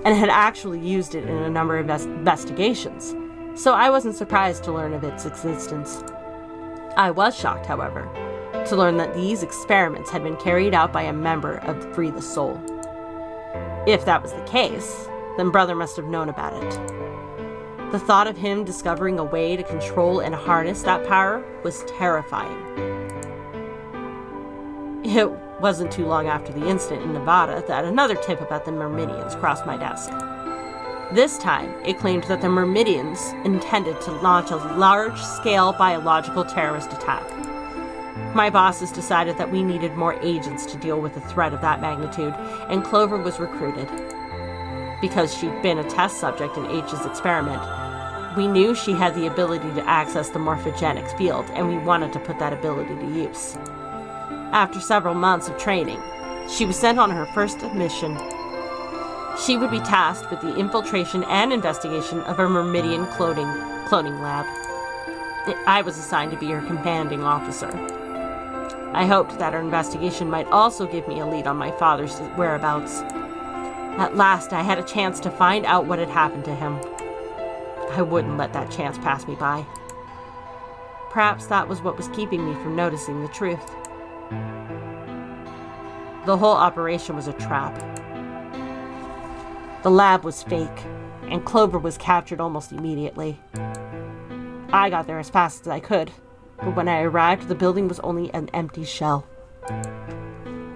and had actually used it in a number of investigations, so I wasn't surprised to learn of its existence. I was shocked, however, to learn that these experiments had been carried out by a member of Free the Soul. If that was the case, then Brother must have known about it. The thought of him discovering a way to control and harness that power was terrifying. It wasn't too long after the incident in Nevada that another tip about the Myrmidians crossed my desk. This time, it claimed that the Myrmidians intended to launch a large-scale biological terrorist attack. My bosses decided that we needed more agents to deal with a threat of that magnitude, and Clover was recruited. Because she'd been a test subject in H's experiment, we knew she had the ability to access the morphogenics field, and we wanted to put that ability to use. After several months of training, she was sent on her first mission. She would be tasked with the infiltration and investigation of a Myrmidian cloning lab. I was assigned to be her commanding officer. I hoped that her investigation might also give me a lead on my father's whereabouts. At last, I had a chance to find out what had happened to him. I wouldn't let that chance pass me by. Perhaps that was what was keeping me from noticing the truth. The whole operation was a trap. The lab was fake, and Clover was captured almost immediately. I got there as fast as I could, but when I arrived, the building was only an empty shell.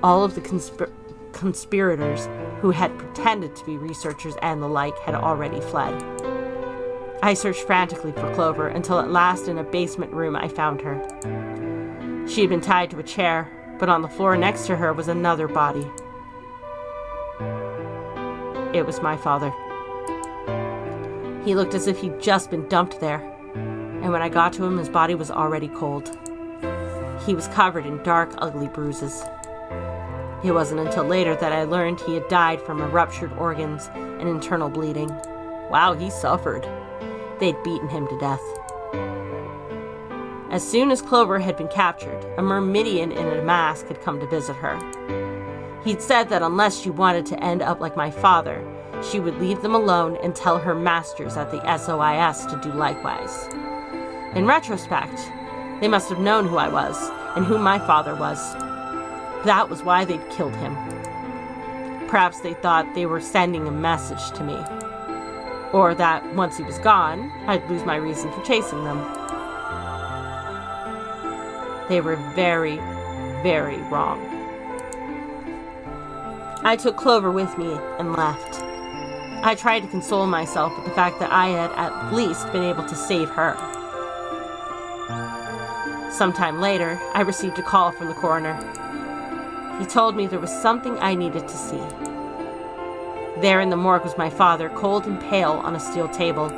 All of the conspirators who had pretended to be researchers and the like had already fled. I searched frantically for Clover until at last in a basement room I found her. She had been tied to a chair, but on the floor next to her was another body. It was my father. He looked as if he'd just been dumped there, and when I got to him, his body was already cold. He was covered in dark, ugly bruises. It wasn't until later that I learned he had died from ruptured organs and internal bleeding. Wow, he suffered. They'd beaten him to death. As soon as Clover had been captured, a Myrmidian in a mask had come to visit her. He'd said that unless she wanted to end up like my father, she would leave them alone and tell her masters at the SOIS to do likewise. In retrospect, they must have known who I was and who my father was. That was why they'd killed him. Perhaps they thought they were sending a message to me. Or that once he was gone, I'd lose my reason for chasing them. They were very, very wrong. I took Clover with me and left. I tried to console myself with the fact that I had at least been able to save her. Sometime later, I received a call from the coroner. He told me there was something I needed to see. There in the morgue was my father, cold and pale on a steel table.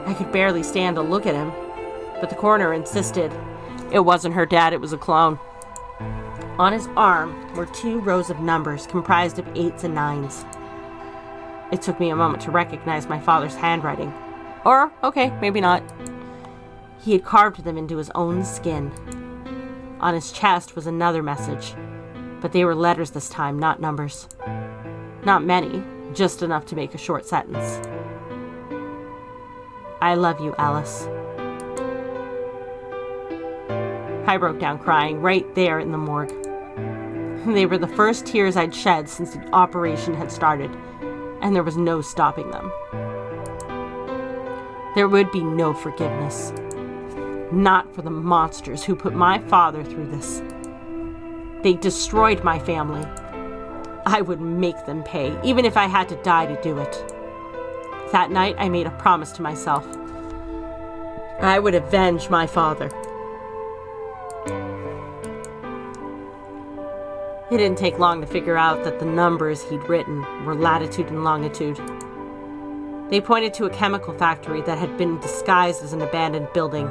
I could barely stand to look at him, but the coroner insisted it wasn't her dad, it was a clone. On his arm were 2 rows of numbers comprised of 8s and 9s. It took me a moment to recognize my father's handwriting. Or, okay, maybe not. He had carved them into his own skin. On his chest was another message, but they were letters this time, not numbers. Not many, just enough to make a short sentence. I love you, Alice. I broke down crying right there in the morgue. They were the first tears I'd shed since the operation had started, and there was no stopping them. There would be no forgiveness. Not for the monsters who put my father through this. They destroyed my family. I would make them pay, even if I had to die to do it. That night, I made a promise to myself. I would avenge my father. It didn't take long to figure out that the numbers he'd written were latitude and longitude. They pointed to a chemical factory that had been disguised as an abandoned building.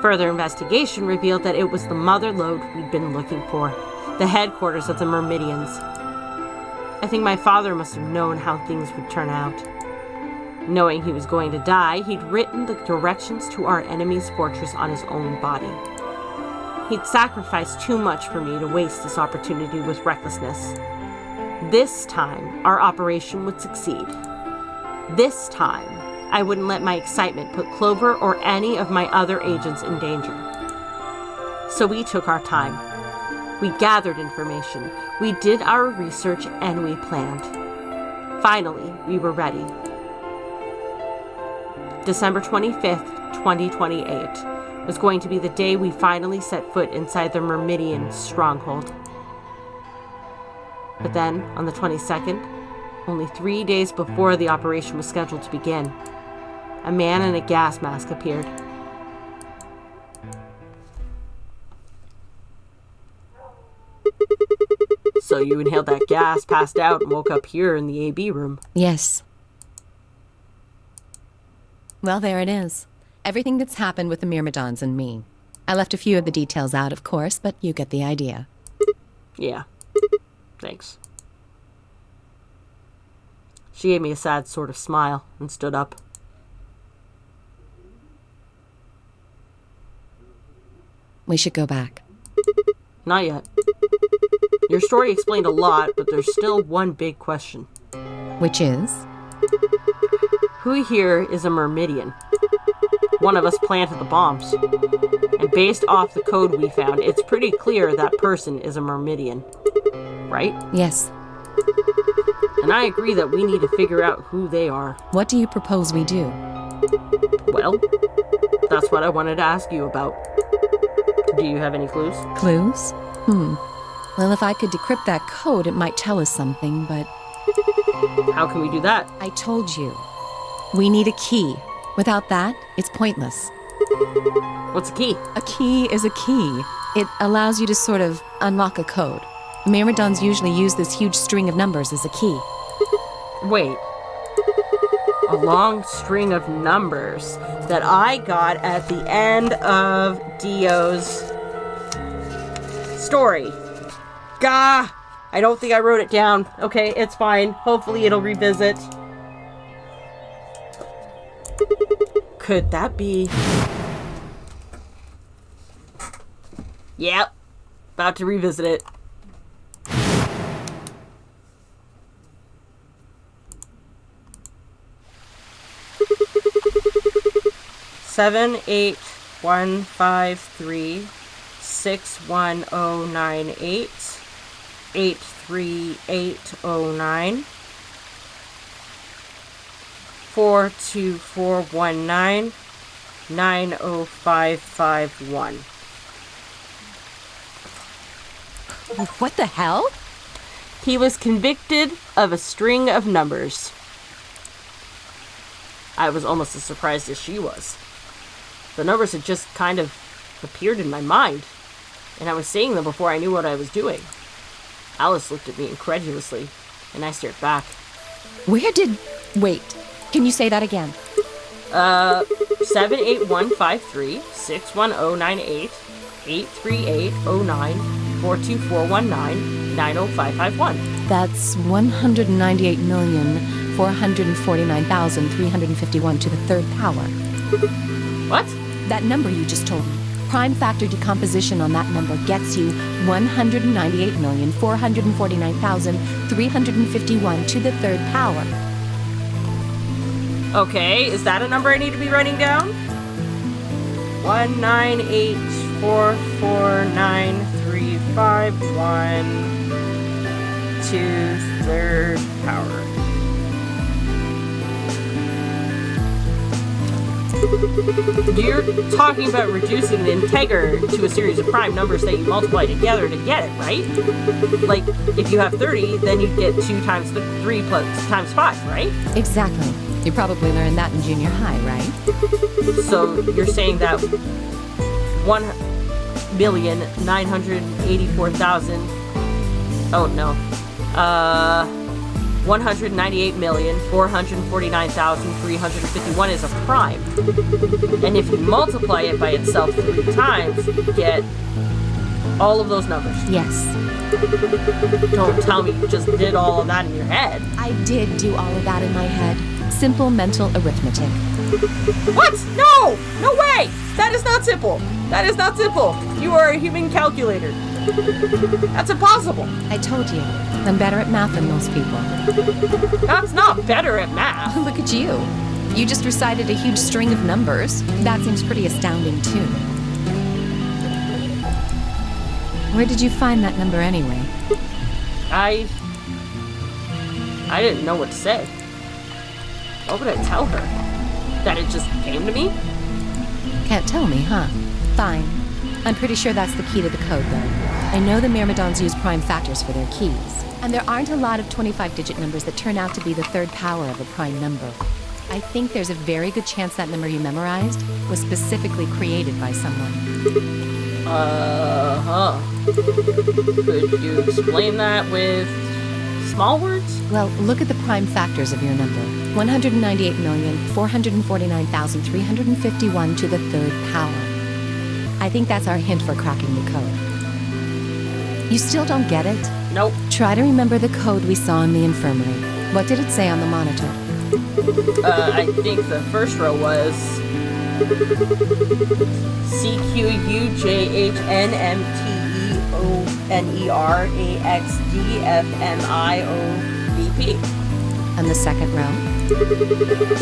Further investigation revealed that it was the mother lode we'd been looking for, the headquarters of the Myrmidians. I think my father must have known how things would turn out. Knowing he was going to die, he'd written the directions to our enemy's fortress on his own body. He'd sacrificed too much for me to waste this opportunity with recklessness. This time, our operation would succeed. This time, I wouldn't let my excitement put Clover or any of my other agents in danger. So we took our time. We gathered information, we did our research, and we planned. Finally, we were ready. December 25th, 2028 was going to be the day we finally set foot inside the Myrmidian stronghold. But then, on the 22nd, only 3 days before the operation was scheduled to begin, a man in a gas mask appeared. So you inhaled that gas, passed out, and woke up here in the AB room. Yes. Well, there it is. Everything that's happened with the Myrmidons and me. I left a few of the details out, of course, but you get the idea. Yeah. Thanks. She gave me a sad sort of smile and stood up. We should go back. Not yet. Your story explained a lot, but there's still one big question. Which is? Who here is a Myrmidian? One of us planted the bombs. And based off the code we found, it's pretty clear that person is a Myrmidian. Right? Yes. And I agree that we need to figure out who they are. What do you propose we do? Well, that's what I wanted to ask you about. Do you have any clues? Clues? Well, if I could decrypt that code, it might tell us something, but... How can we do that? I told you. We need a key. Without that, it's pointless. What's a key? A key is a key. It allows you to sort of unlock a code. The Myrmidons usually use this huge string of numbers as a key. Wait. A long string of numbers that I got at the end of Dio's story. Gah! I don't think I wrote it down. Okay, it's fine. Hopefully it'll revisit. Could that be... Yep. About to revisit it. Seven, 8, 1, 5, 3, 6, 1, 0, 9, 8, 8, 3, 8, 0, 9, 4, 2, 4, 1, 9, 9, 0, 5, 5, 1. What the hell? He was convicted of a string of numbers. I was almost as surprised as she was. The numbers had just kind of appeared in my mind, and I was saying them before I knew what I was doing. Alice looked at me incredulously, and I stared back. Wait, can you say that again? 78153 61098 83809 42419 90551. That's 198,449,351 to the third power. What? That number you just told me. Prime factor decomposition on that number gets you 198,449,351 to the third power. Okay, is that a number I need to be writing down? 198449351 to third power. You're talking about reducing the integer to a series of prime numbers that you multiply together to get it, right? Like, if you have 30, then you get 2 times 3 plus times 5, right? Exactly. You probably learned that in junior high, right? So you're saying that 1,984,000... Oh, no. 198,449,351 is a prime. And if you multiply it by itself 3 times, you get all of those numbers. Yes. Don't tell me you just did all of that in your head. I did do all of that in my head. Simple mental arithmetic. What? No! No way! That is not simple. That is not simple. You are a human calculator. That's impossible. I told you. I'm better at math than most people. That's not better at math. Look at you. You just recited a huge string of numbers. That seems pretty astounding, too. Where did you find that number anyway? I didn't know what to say. What would I tell her? That it just came to me? Can't tell me, huh? Fine. I'm pretty sure that's the key to the code, though. I know the Myrmidons use prime factors for their keys, and there aren't a lot of 25-digit numbers that turn out to be the third power of a prime number. I think there's a very good chance that number you memorized was specifically created by someone. Could you explain that with small words? Well, look at the prime factors of your number. 198,449,351 to the third power. I think that's our hint for cracking the code. You still don't get it? Nope. Try to remember the code we saw in the infirmary. What did it say on the monitor? I think the first row was CQUJHNMTEONERAXDFMIOVP. And the second row?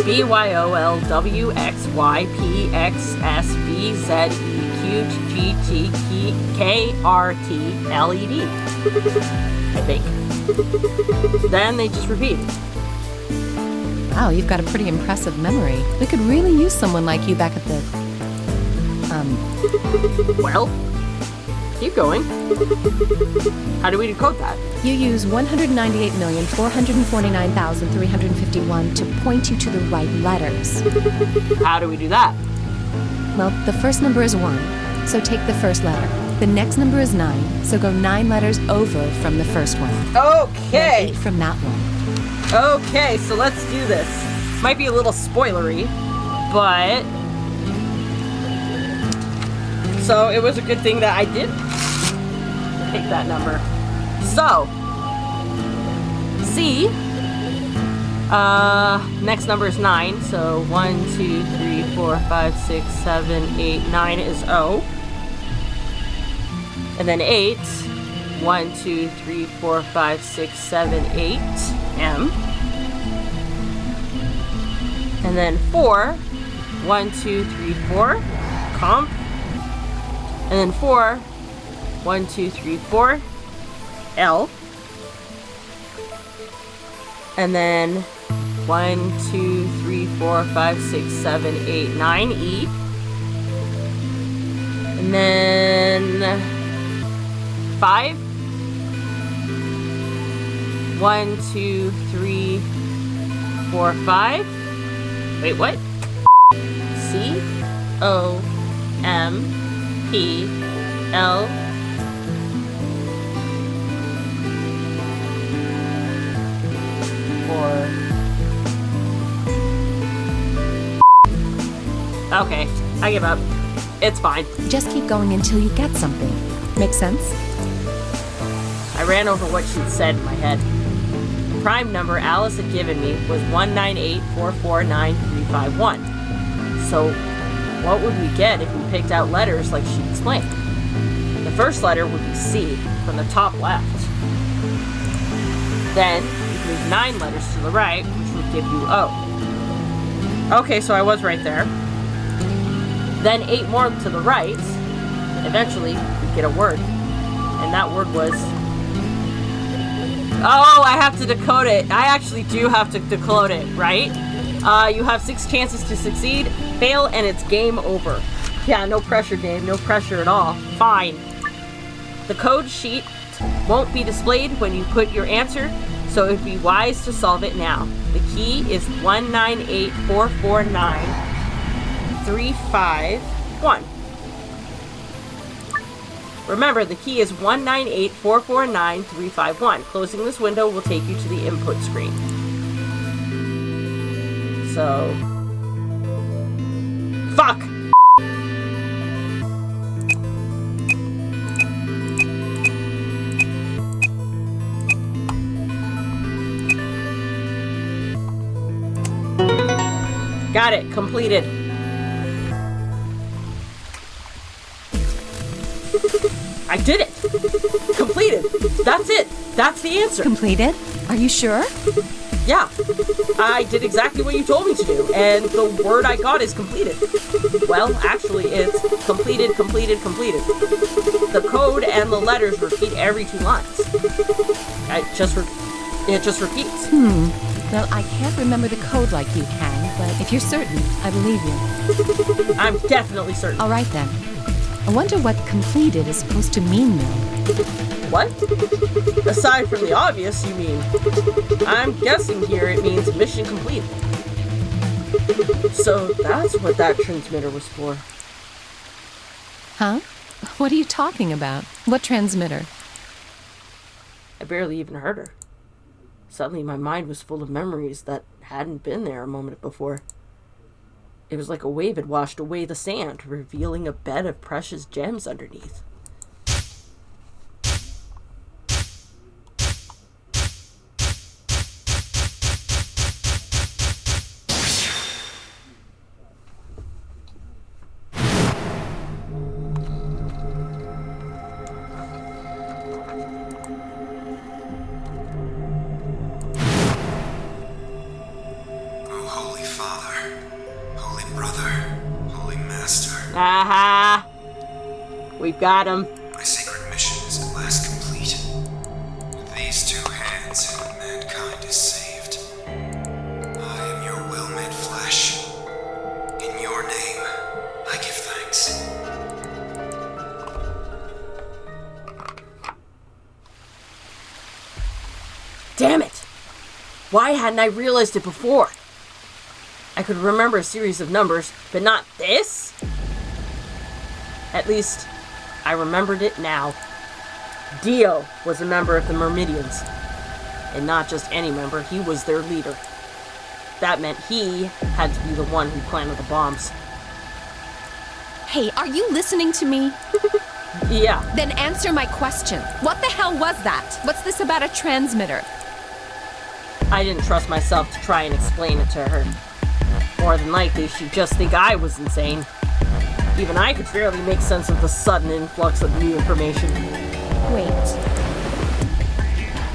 BYOLWXYPXSBZEQGTKRTLED. I think. Then they just repeat. Wow, you've got a pretty impressive memory. We could really use someone like you back at the... Well, keep going. How do we decode that? You use 198,449,351 to point you to the right letters. How do we do that? Well, the first number is 1, so take the first letter. The next number is 9, so go 9 letters over from the first one. Okay. Then 8 from that one. Okay, so let's do this. Might be a little spoilery, but... So, it was a good thing that I did pick that number. So, C, next number is 9, so 1, 2, 3, 4, 5, 6, 7, 8, 9 is O. And then 8, 1, 2, 3, 4, 5, 6, 7, 8, M. And then 4, 1, 2, 3, 4, comp. And then 4, 1, 2, 3, 4, L. And then 1, 2, 3, 4, 5, 6, 7, 8, 9, E. And then 5, 1, 2, 3, 4, 5. Wait, what? C O M P L or okay, I give up. It's fine. Just keep going until you get something. Make sense? I ran over what she'd said in my head. The prime number Alice had given me was 198449351. So, what would we get if we picked out letters like she explained? The first letter would be C from the top left. Then, you'd move 9 letters to the right, which would give you O. Okay, so I was right there. Then 8 more to the right. Eventually, we'd get a word. And that word was... Oh, I have to decode it. I actually do have to decode it, right? You have 6 chances to succeed, fail, and it's game over. Yeah, no pressure, Dave. No pressure at all. Fine. The code sheet won't be displayed when you put your answer, so it'd be wise to solve it now. The key is 198449351. Remember, the key is 198449351. Closing this window will take you to the input screen. So... Fuck! Got it. Completed. I did it! Completed! That's it! That's the answer! Completed? Are you sure? Yeah. I did exactly what you told me to do, and the word I got is completed. Well, actually, it's completed, completed, completed. The code and the letters repeat every 2 lines. It just repeats. Well, I can't remember the code like you can, but if you're certain, I believe you. I'm definitely certain. All right, then. I wonder what completed is supposed to mean, though. What? Aside from the obvious, you mean? I'm guessing here it means mission complete. So that's what that transmitter was for. Huh? What are you talking about? What transmitter? I barely even heard her. Suddenly my mind was full of memories that hadn't been there a moment before. It was like a wave had washed away the sand, revealing a bed of precious gems underneath. Aha! We've got him. My sacred mission is at last complete. With these two hands, mankind is saved. I am your will made flesh. In your name, I give thanks. Damn it! Why hadn't I realized it before? I could remember a series of numbers, but not this? At least, I remembered it now. Dio was a member of the Myrmidians. And not just any member, he was their leader. That meant he had to be the one who planted the bombs. Hey, are you listening to me? Yeah. Then answer my question. What the hell was that? What's this about a transmitter? I didn't trust myself to try and explain it to her. More than likely, she'd just think I was insane. Even I could barely make sense of the sudden influx of new information. Wait.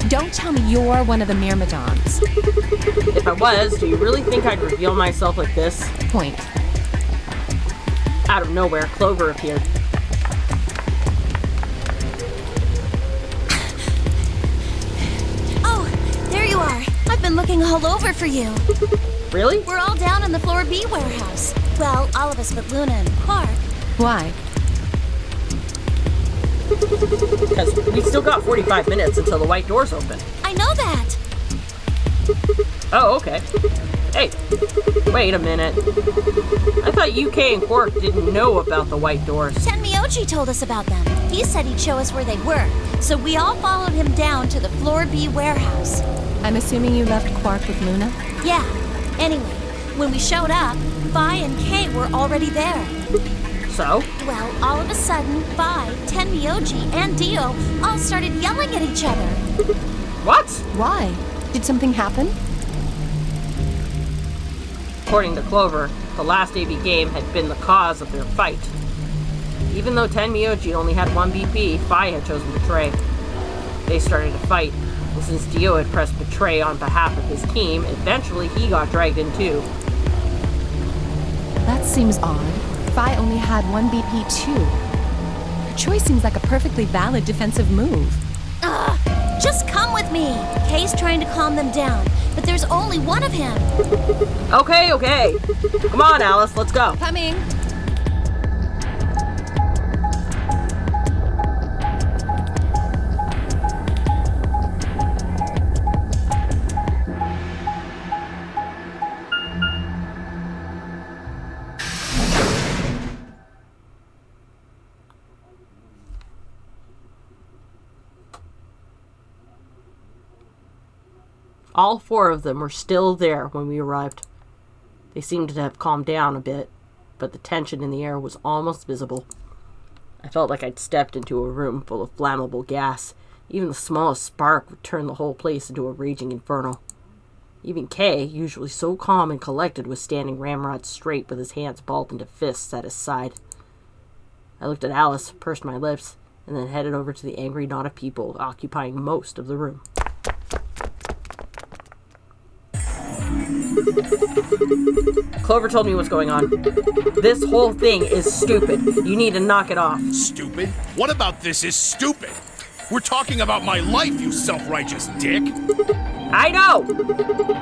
Don't tell me you're one of the Myrmidons. If I was, do you really think I'd reveal myself like this? Point. Out of nowhere, Clover appeared. Oh, there you are. I've been looking all over for you. Really? We're all down in the Floor B warehouse. Well, all of us but Luna and Quark. Why? Because we still got 45 minutes until the white doors open. I know that. Oh, okay. Hey, wait a minute. I thought UK and Quark didn't know about the white doors. Tenmyoji told us about them. He said he'd show us where they were, so we all followed him down to the Floor B warehouse. I'm assuming you left Quark with Luna? Yeah. Anyway, when we showed up, Vi and Kay were already there. So? Well, all of a sudden, Vi, Tenmyoji, and Dio all started yelling at each other. What? Why? Did something happen? According to Clover, the last AB game had been the cause of their fight. Even though Tenmyoji only had one BP, Vi had chosen Betray. They started to fight, and since Dio had pressed Betray on behalf of his team, eventually he got dragged in too. That seems odd. Vi only had one BP too. Her choice seems like a perfectly valid defensive move. Ugh! Just come with me! Kay's trying to calm them down, but there's only one of him. Okay. Come on, Alice, let's go. Coming! All four of them were still there when we arrived. They seemed to have calmed down a bit, but the tension in the air was almost visible. I felt like I'd stepped into a room full of flammable gas. Even the smallest spark would turn the whole place into a raging inferno. Even Kay, usually so calm and collected, was standing ramrod straight with his hands balled into fists at his side. I looked at Alice, pursed my lips, and then headed over to the angry knot of people occupying most of the room. Clover told me what's going on. This whole thing is stupid. You need to knock it off. Stupid? What about this is stupid? We're talking about my life, you self-righteous dick. I know!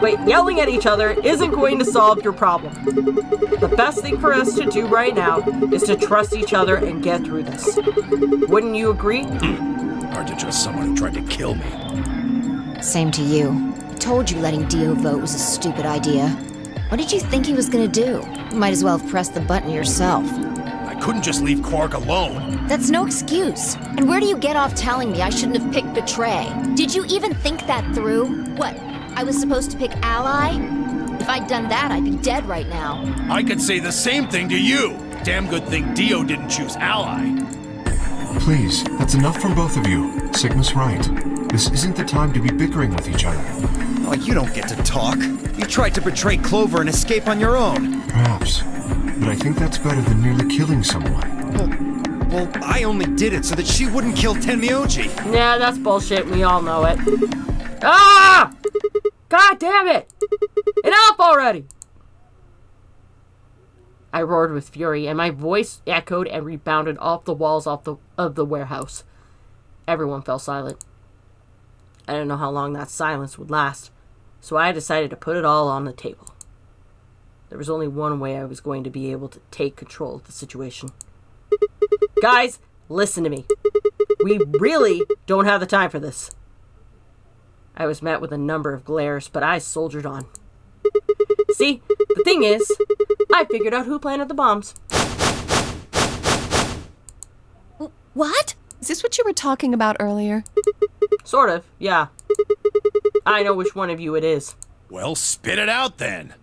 But yelling at each other isn't going to solve your problem. The best thing for us to do right now is to trust each other and get through this. Wouldn't you agree? Hard to trust someone who tried to kill me. Same to you. I told you letting Dio vote was a stupid idea. What did you think he was gonna do? You might as well have pressed the button yourself. I couldn't just leave Quark alone. That's no excuse. And where do you get off telling me I shouldn't have picked Betray? Did you even think that through? What, I was supposed to pick Ally? If I'd done that, I'd be dead right now. I could say the same thing to you. Damn good thing Dio didn't choose Ally. Please, that's enough from both of you. Sigma's right. This isn't the time to be bickering with each other. Oh, you don't get to talk. You tried to betray Clover and escape on your own. Perhaps. But I think that's better than nearly killing someone. Well, I only did it so that she wouldn't kill Tenmyoji. Yeah, that's bullshit. We all know it. Ah! God damn it! Enough already! I roared with fury, and my voice echoed and rebounded off the walls of the warehouse. Everyone fell silent. I didn't know how long that silence would last, so I decided to put it all on the table. There was only one way I was going to be able to take control of the situation. Guys, listen to me. We really don't have the time for this. I was met with a number of glares, but I soldiered on. See, the thing is, I figured out who planted the bombs. What? Is this what you were talking about earlier? Sort of, yeah. I know which one of you it is. Well, spit it out then.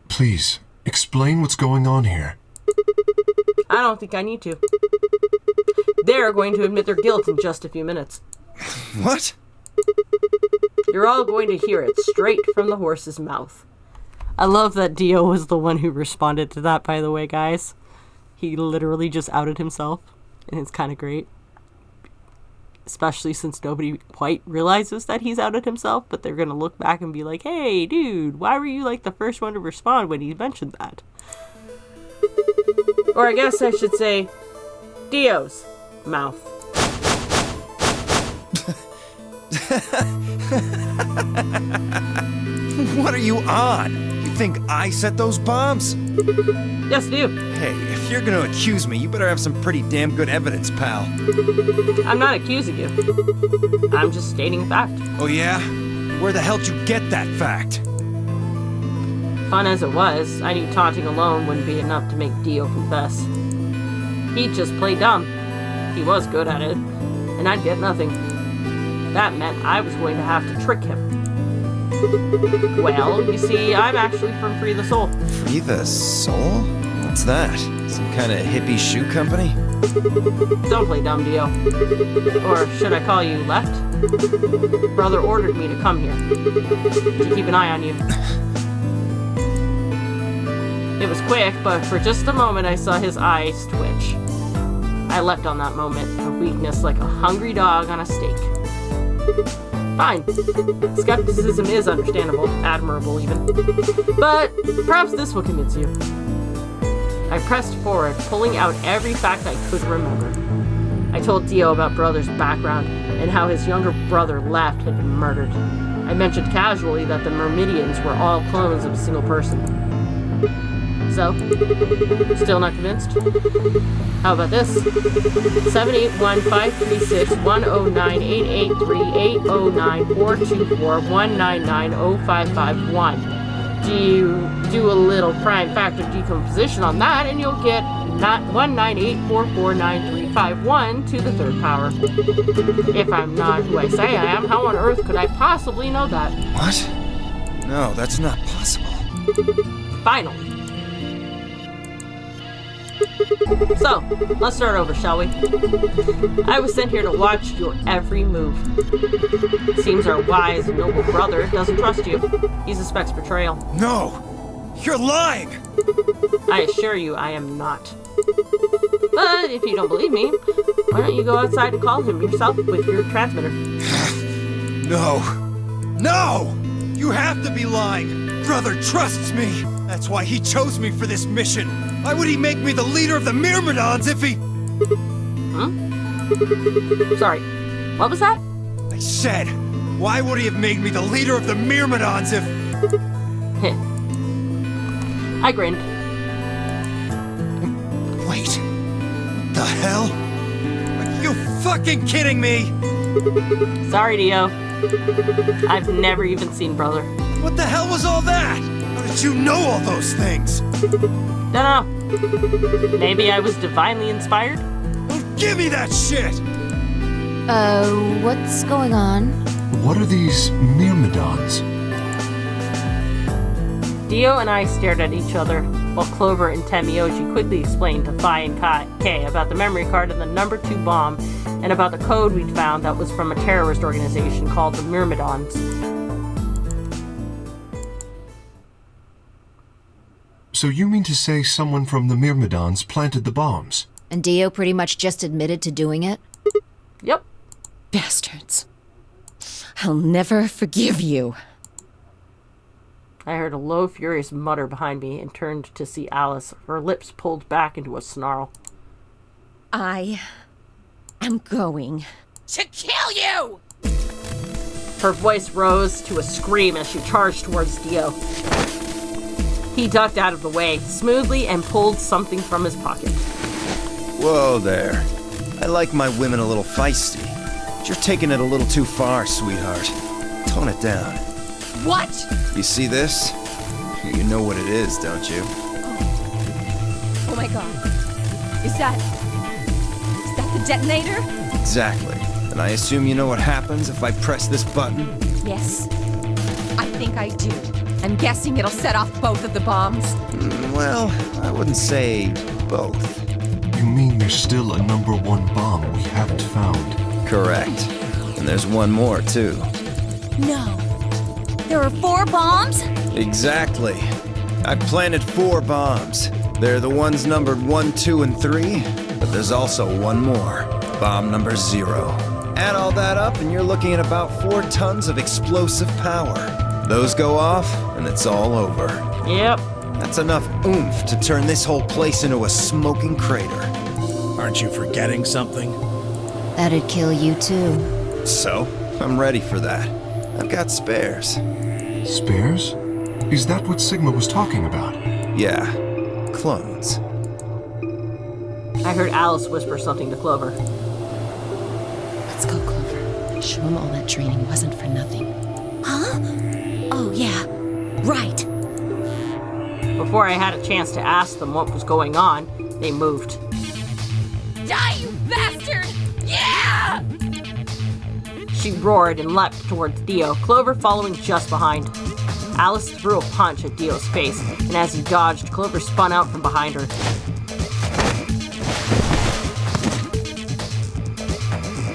Please, explain what's going on here. I don't think I need to. They're going to admit their guilt in just a few minutes. What? You're all going to hear it straight from the horse's mouth. I love that Dio was the one who responded to that, by the way, guys. He literally just outed himself, and it's kind of great. Especially since nobody quite realizes that he's outed himself, but they're going to look back and be like, hey, dude, why were you like the first one to respond when he mentioned that? Or I guess I should say, Dio's mouth. What are you on? You think I set those bombs? Yes, do. Hey, if you're gonna accuse me, you better have some pretty damn good evidence, pal. I'm not accusing you. I'm just stating a fact. Oh yeah? Where the hell did you get that fact? Fun as it was, I knew taunting alone wouldn't be enough to make Dio confess. He'd just play dumb. He was good at it, and I'd get nothing. That meant I was going to have to trick him. Well, you see, I'm actually from Free the Soul. Free the Soul? What's that? Some kind of hippie shoe company? Don't play dumb, Dio. Or should I call you Left? Brother ordered me to come here. To keep an eye on you. It was quick, but for just a moment I saw his eyes twitch. I leapt on that moment, a weakness like a hungry dog on a steak. Fine. Skepticism is understandable, admirable even. But perhaps this will convince you. I pressed forward, pulling out every fact I could remember. I told Dio about Brother's background and how his younger brother Left had been murdered. I mentioned casually that the Myrmidians were all clones of a single person. So, still not convinced? How about this? 781-536-109-883809-424-199-0551. Do you do a little prime factor decomposition on that, and you'll get 198449351 to the third power. If I'm not who I say I am, how on earth could I possibly know that? What? No, that's not possible. Finally. So, let's start over, shall we? I was sent here to watch your every move. Seems our wise and noble brother doesn't trust you. He suspects betrayal. No! You're lying! I assure you I am not. But if you don't believe me, why don't you go outside and call him yourself with your transmitter? No! No! You have to be lying! Brother trusts me! That's why he chose me for this mission! Why would he make me the leader of the Myrmidons if he... Sorry, what was that? I said, why would he have made me the leader of the Myrmidons if... I grinned. Wait. What the hell? Are you fucking kidding me? Sorry, Dio. I've never even seen Brother. What the hell was all that? How did you know all those things? No. Maybe I was divinely inspired? Give me that shit! What's going on? What are these myrmidons? Dio and I stared at each other, while Clover and Temioji quickly explained to Phi and Kay about the memory card and the number 2 bomb, and about the code we'd found that was from a terrorist organization called the Myrmidons. So you mean to say someone from the Myrmidons planted the bombs? And Dio pretty much just admitted to doing it? Yep. Bastards. I'll never forgive you. I heard a low, furious mutter behind me and turned to see Alice, her lips pulled back into a snarl. I am going To kill you! Her voice rose to a scream as she charged towards Dio. He ducked out of the way, smoothly, and pulled something from his pocket. Whoa there. I like my women a little feisty. But you're taking it a little too far, sweetheart. Tone it down. What? You see this? You know what it is, don't you? Oh my god. Is that the detonator? Exactly. And I assume you know what happens if I press this button? Yes. I think I do. I'm guessing it'll set off both of the bombs. Well, I wouldn't say both. You mean there's still a number 1 bomb we haven't found? Correct. And there's one more, too. No. There are 4 bombs? Exactly. I planted 4 bombs. They're the ones numbered 1, 2, and 3, but there's also one more. Bomb number 0. Add all that up and you're looking at about 4 tons of explosive power. Those go off and it's all over. Yep. That's enough oomph to turn this whole place into a smoking crater. Aren't you forgetting something? That'd kill you too. So, I'm ready for that. I've got spares. Spares? Is that what Sigma was talking about? Yeah, clones. I heard Alice whisper something to Clover. Let's go, Clover. Show him all that training wasn't for nothing. Huh? Oh, yeah. Right. Before I had a chance to ask them what was going on, they moved. Die, you bastard! Yeah! She roared and leapt towards Dio, Clover following just behind. Alice threw a punch at Dio's face, and as he dodged, Clover spun out from behind her.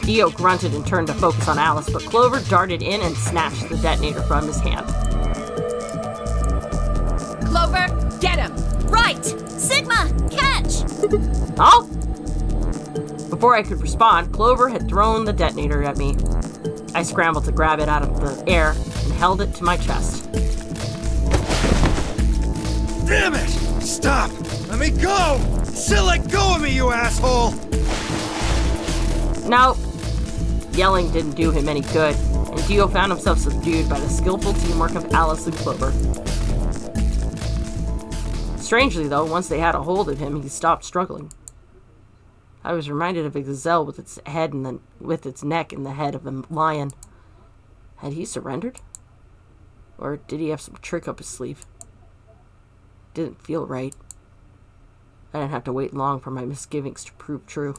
Dio grunted and turned to focus on Alice, but Clover darted in and snatched the detonator from his hand. Clover, get him! Right! Sigma, catch! Oh! Before I could respond, Clover had thrown the detonator at me. I scrambled to grab it out of the air and held it to my chest. Damn it! Stop! Let me go! Still let go of me, you asshole! No. Yelling didn't do him any good, and Dio found himself subdued by the skillful teamwork of Alice and Clover. Strangely, though, once they had a hold of him, he stopped struggling. I was reminded of a gazelle with its head and with its neck in the head of a lion. Had he surrendered? Or did he have some trick up his sleeve? Didn't feel right. I didn't have to wait long for my misgivings to prove true.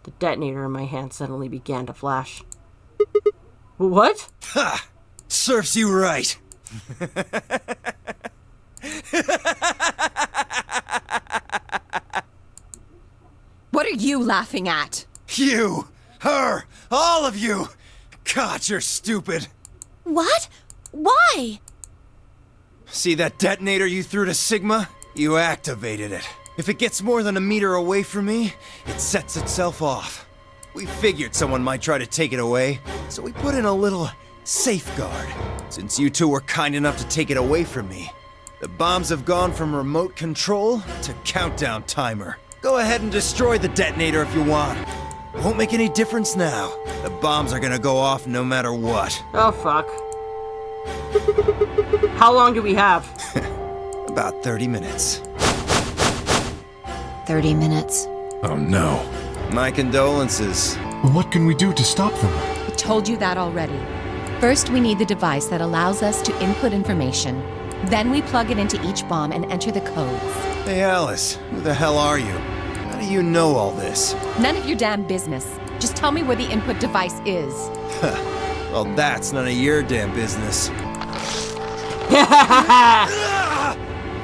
The detonator in my hand suddenly began to flash. What? Ha! Serves you right. What are you laughing at? You! Her! All of you! God, you're stupid. What? Why? See that detonator you threw to Sigma? You activated it. If it gets more than a meter away from me, it sets itself off. We figured someone might try to take it away, so we put in a little safeguard. Since you two were kind enough to take it away from me, the bombs have gone from remote control to countdown timer. Go ahead and destroy the detonator if you want. It won't make any difference now. The bombs are gonna go off no matter what. Oh, fuck. How long do we have? About 30 minutes. 30 minutes. Oh no. My condolences. What can we do to stop them? I told you that already. First, we need the device that allows us to input information. Then we plug it into each bomb and enter the codes. Hey, Alice, who the hell are you? How do you know all this? None of your damn business. Just tell me where the input device is. Well, that's none of your damn business.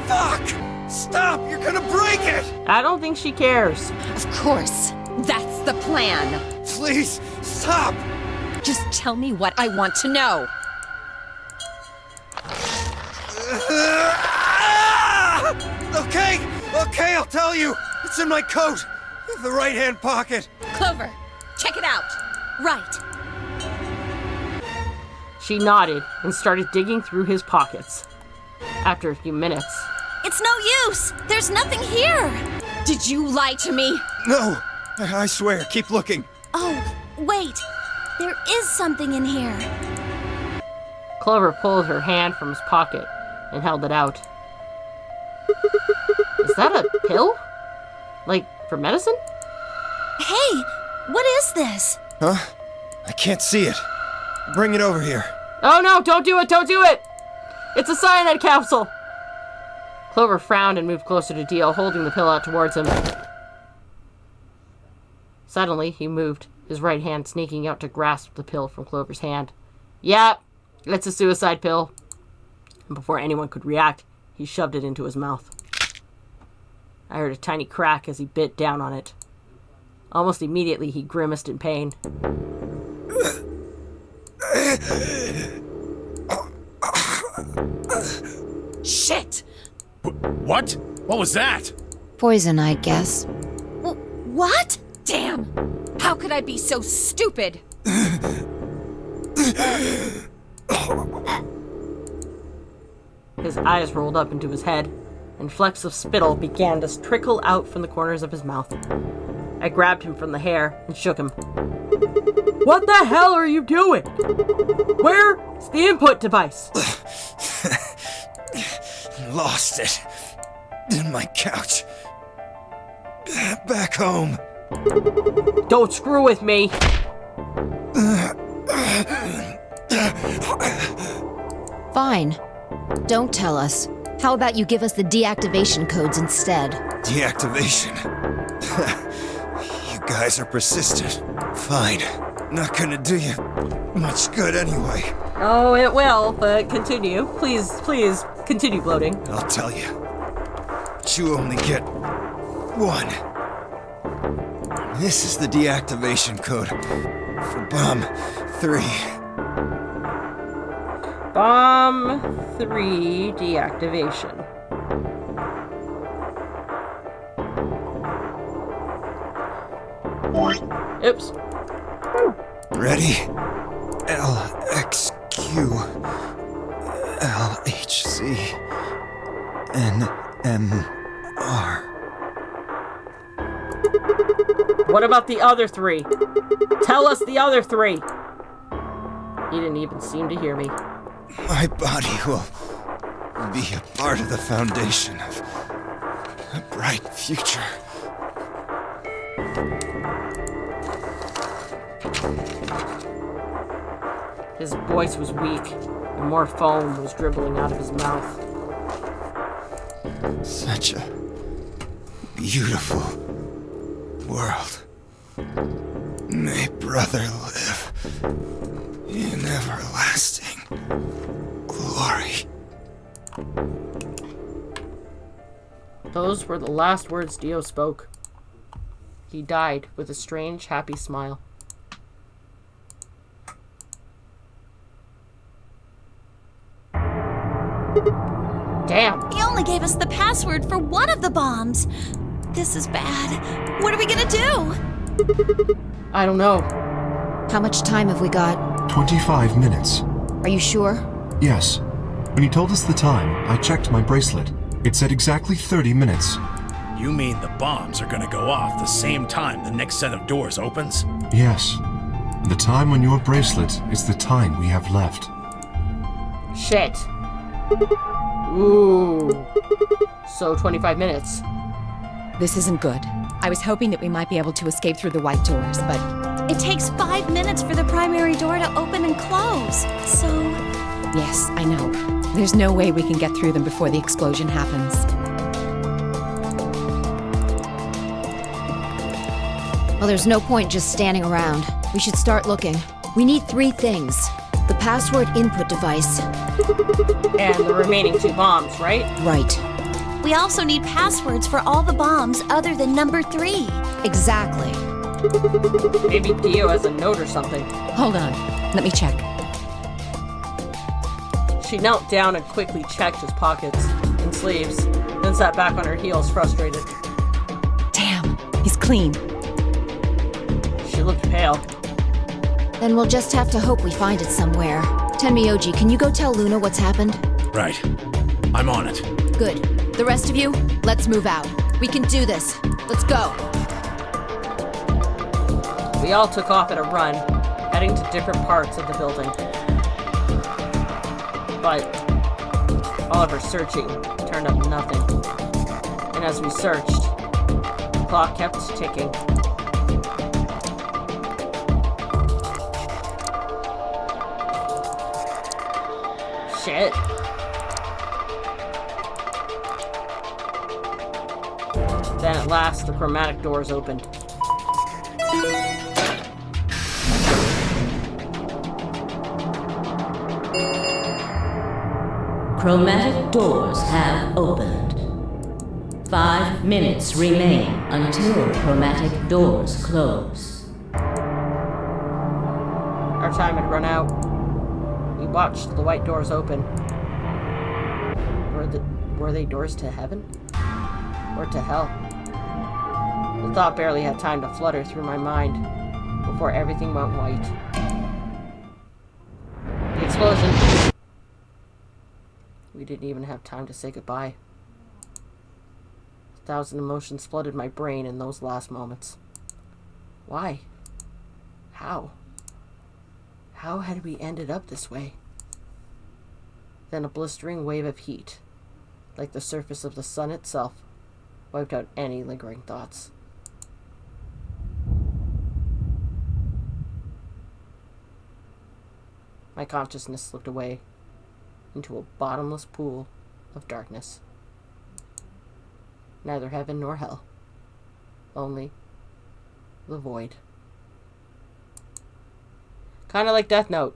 Fuck! Stop! You're gonna break it! I don't think she cares. Of course. That's the plan. Please, stop! Just tell me what I want to know. Okay, I'll tell you. It's in my coat. The right-hand pocket. Clover, check it out. Right. She nodded and started digging through his pockets. After a few minutes, It's no use! There's nothing here! Did you lie to me? No! I swear, keep looking. Oh, wait. There is something in here. Clover pulled her hand from his pocket and held it out. Is that a pill? Like, for medicine? Hey, what is this? Huh? I can't see it. Bring it over here. Oh no, don't do it, don't do it! It's a cyanide capsule! Clover frowned and moved closer to Dio, holding the pill out towards him. Suddenly, he moved, his right hand sneaking out to grasp the pill from Clover's hand. Yep, it's a suicide pill. And before anyone could react, he shoved it into his mouth. I heard a tiny crack as he bit down on it. Almost immediately, he grimaced in pain. Shit! What? What was that? Poison, I guess. What? Damn! How could I be so stupid? His eyes rolled up into his head, and flecks of spittle began to trickle out from the corners of his mouth. I grabbed him from the hair and shook him. What the hell are you doing? Where's the input device? Lost it. In my couch. Back home. Don't screw with me. Fine. Don't tell us. How about you give us the deactivation codes instead? Deactivation? You guys are persistent. Fine. Not gonna do you much good anyway. Oh, it will, but continue. Please, continue bloating. I'll tell you. You only get one. This is the deactivation code for Bomb 3. Bomb 3 deactivation. Oops. Ready? LXQ LHC NMR. What about the other 3? Tell us the other 3. He didn't even seem to hear me. My body will be a part of the foundation of a bright future. His voice was weak, and more foam was dribbling out of his mouth. Such a beautiful world. May brother live in everlasting glory. Those were the last words Dio spoke. He died with a strange, happy smile. Damn. He only gave us the password for one of the bombs. This is bad. What are we gonna do? I don't know. How much time have we got? 25 minutes. Are you sure? Yes. When he told us the time, I checked my bracelet. It said exactly 30 minutes. You mean the bombs are gonna go off the same time the next set of doors opens? Yes. The time on your bracelet is the time we have left. Shit. Ooh. So 25 minutes. This isn't good. I was hoping that we might be able to escape through the white doors, but... It takes 5 minutes for the primary door to open and close. So, Yes, I know. There's no way we can get through them before the explosion happens. Well, there's no point just standing around. We should start looking. We need 3 things. The password input device. And the remaining 2 bombs, right? Right. We also need passwords for all the bombs other than number 3. Exactly. Maybe Dio has a note or something. Hold on. Let me check. She knelt down and quickly checked his pockets and sleeves, then sat back on her heels, frustrated. Damn, he's clean. She looked pale. Then we'll just have to hope we find it somewhere. Tenmyoji, can you go tell Luna what's happened? Right. I'm on it. Good. The rest of you, let's move out. We can do this. Let's go. We all took off at a run, heading to different parts of the building. But all of our searching turned up nothing. And as we searched, the clock kept ticking. Shit. Then at last, the chromatic doors opened. Chromatic doors have opened. 5 minutes remain until chromatic doors close. Our time had run out. We watched the white doors open. Were they doors to heaven? Or to hell? The thought barely had time to flutter through my mind before everything went white. The explosion. We didn't even have time to say goodbye. 1,000 emotions flooded my brain in those last moments. Why? How? How had we ended up this way? Then a blistering wave of heat, like the surface of the sun itself, wiped out any lingering thoughts. My consciousness slipped away into a bottomless pool of darkness. Neither heaven nor hell. Only the void. Kind of like Death Note.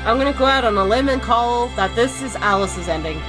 I'm gonna go out on a limb and call that this is Alice's ending.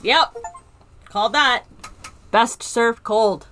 Yep. Called that. Best served cold.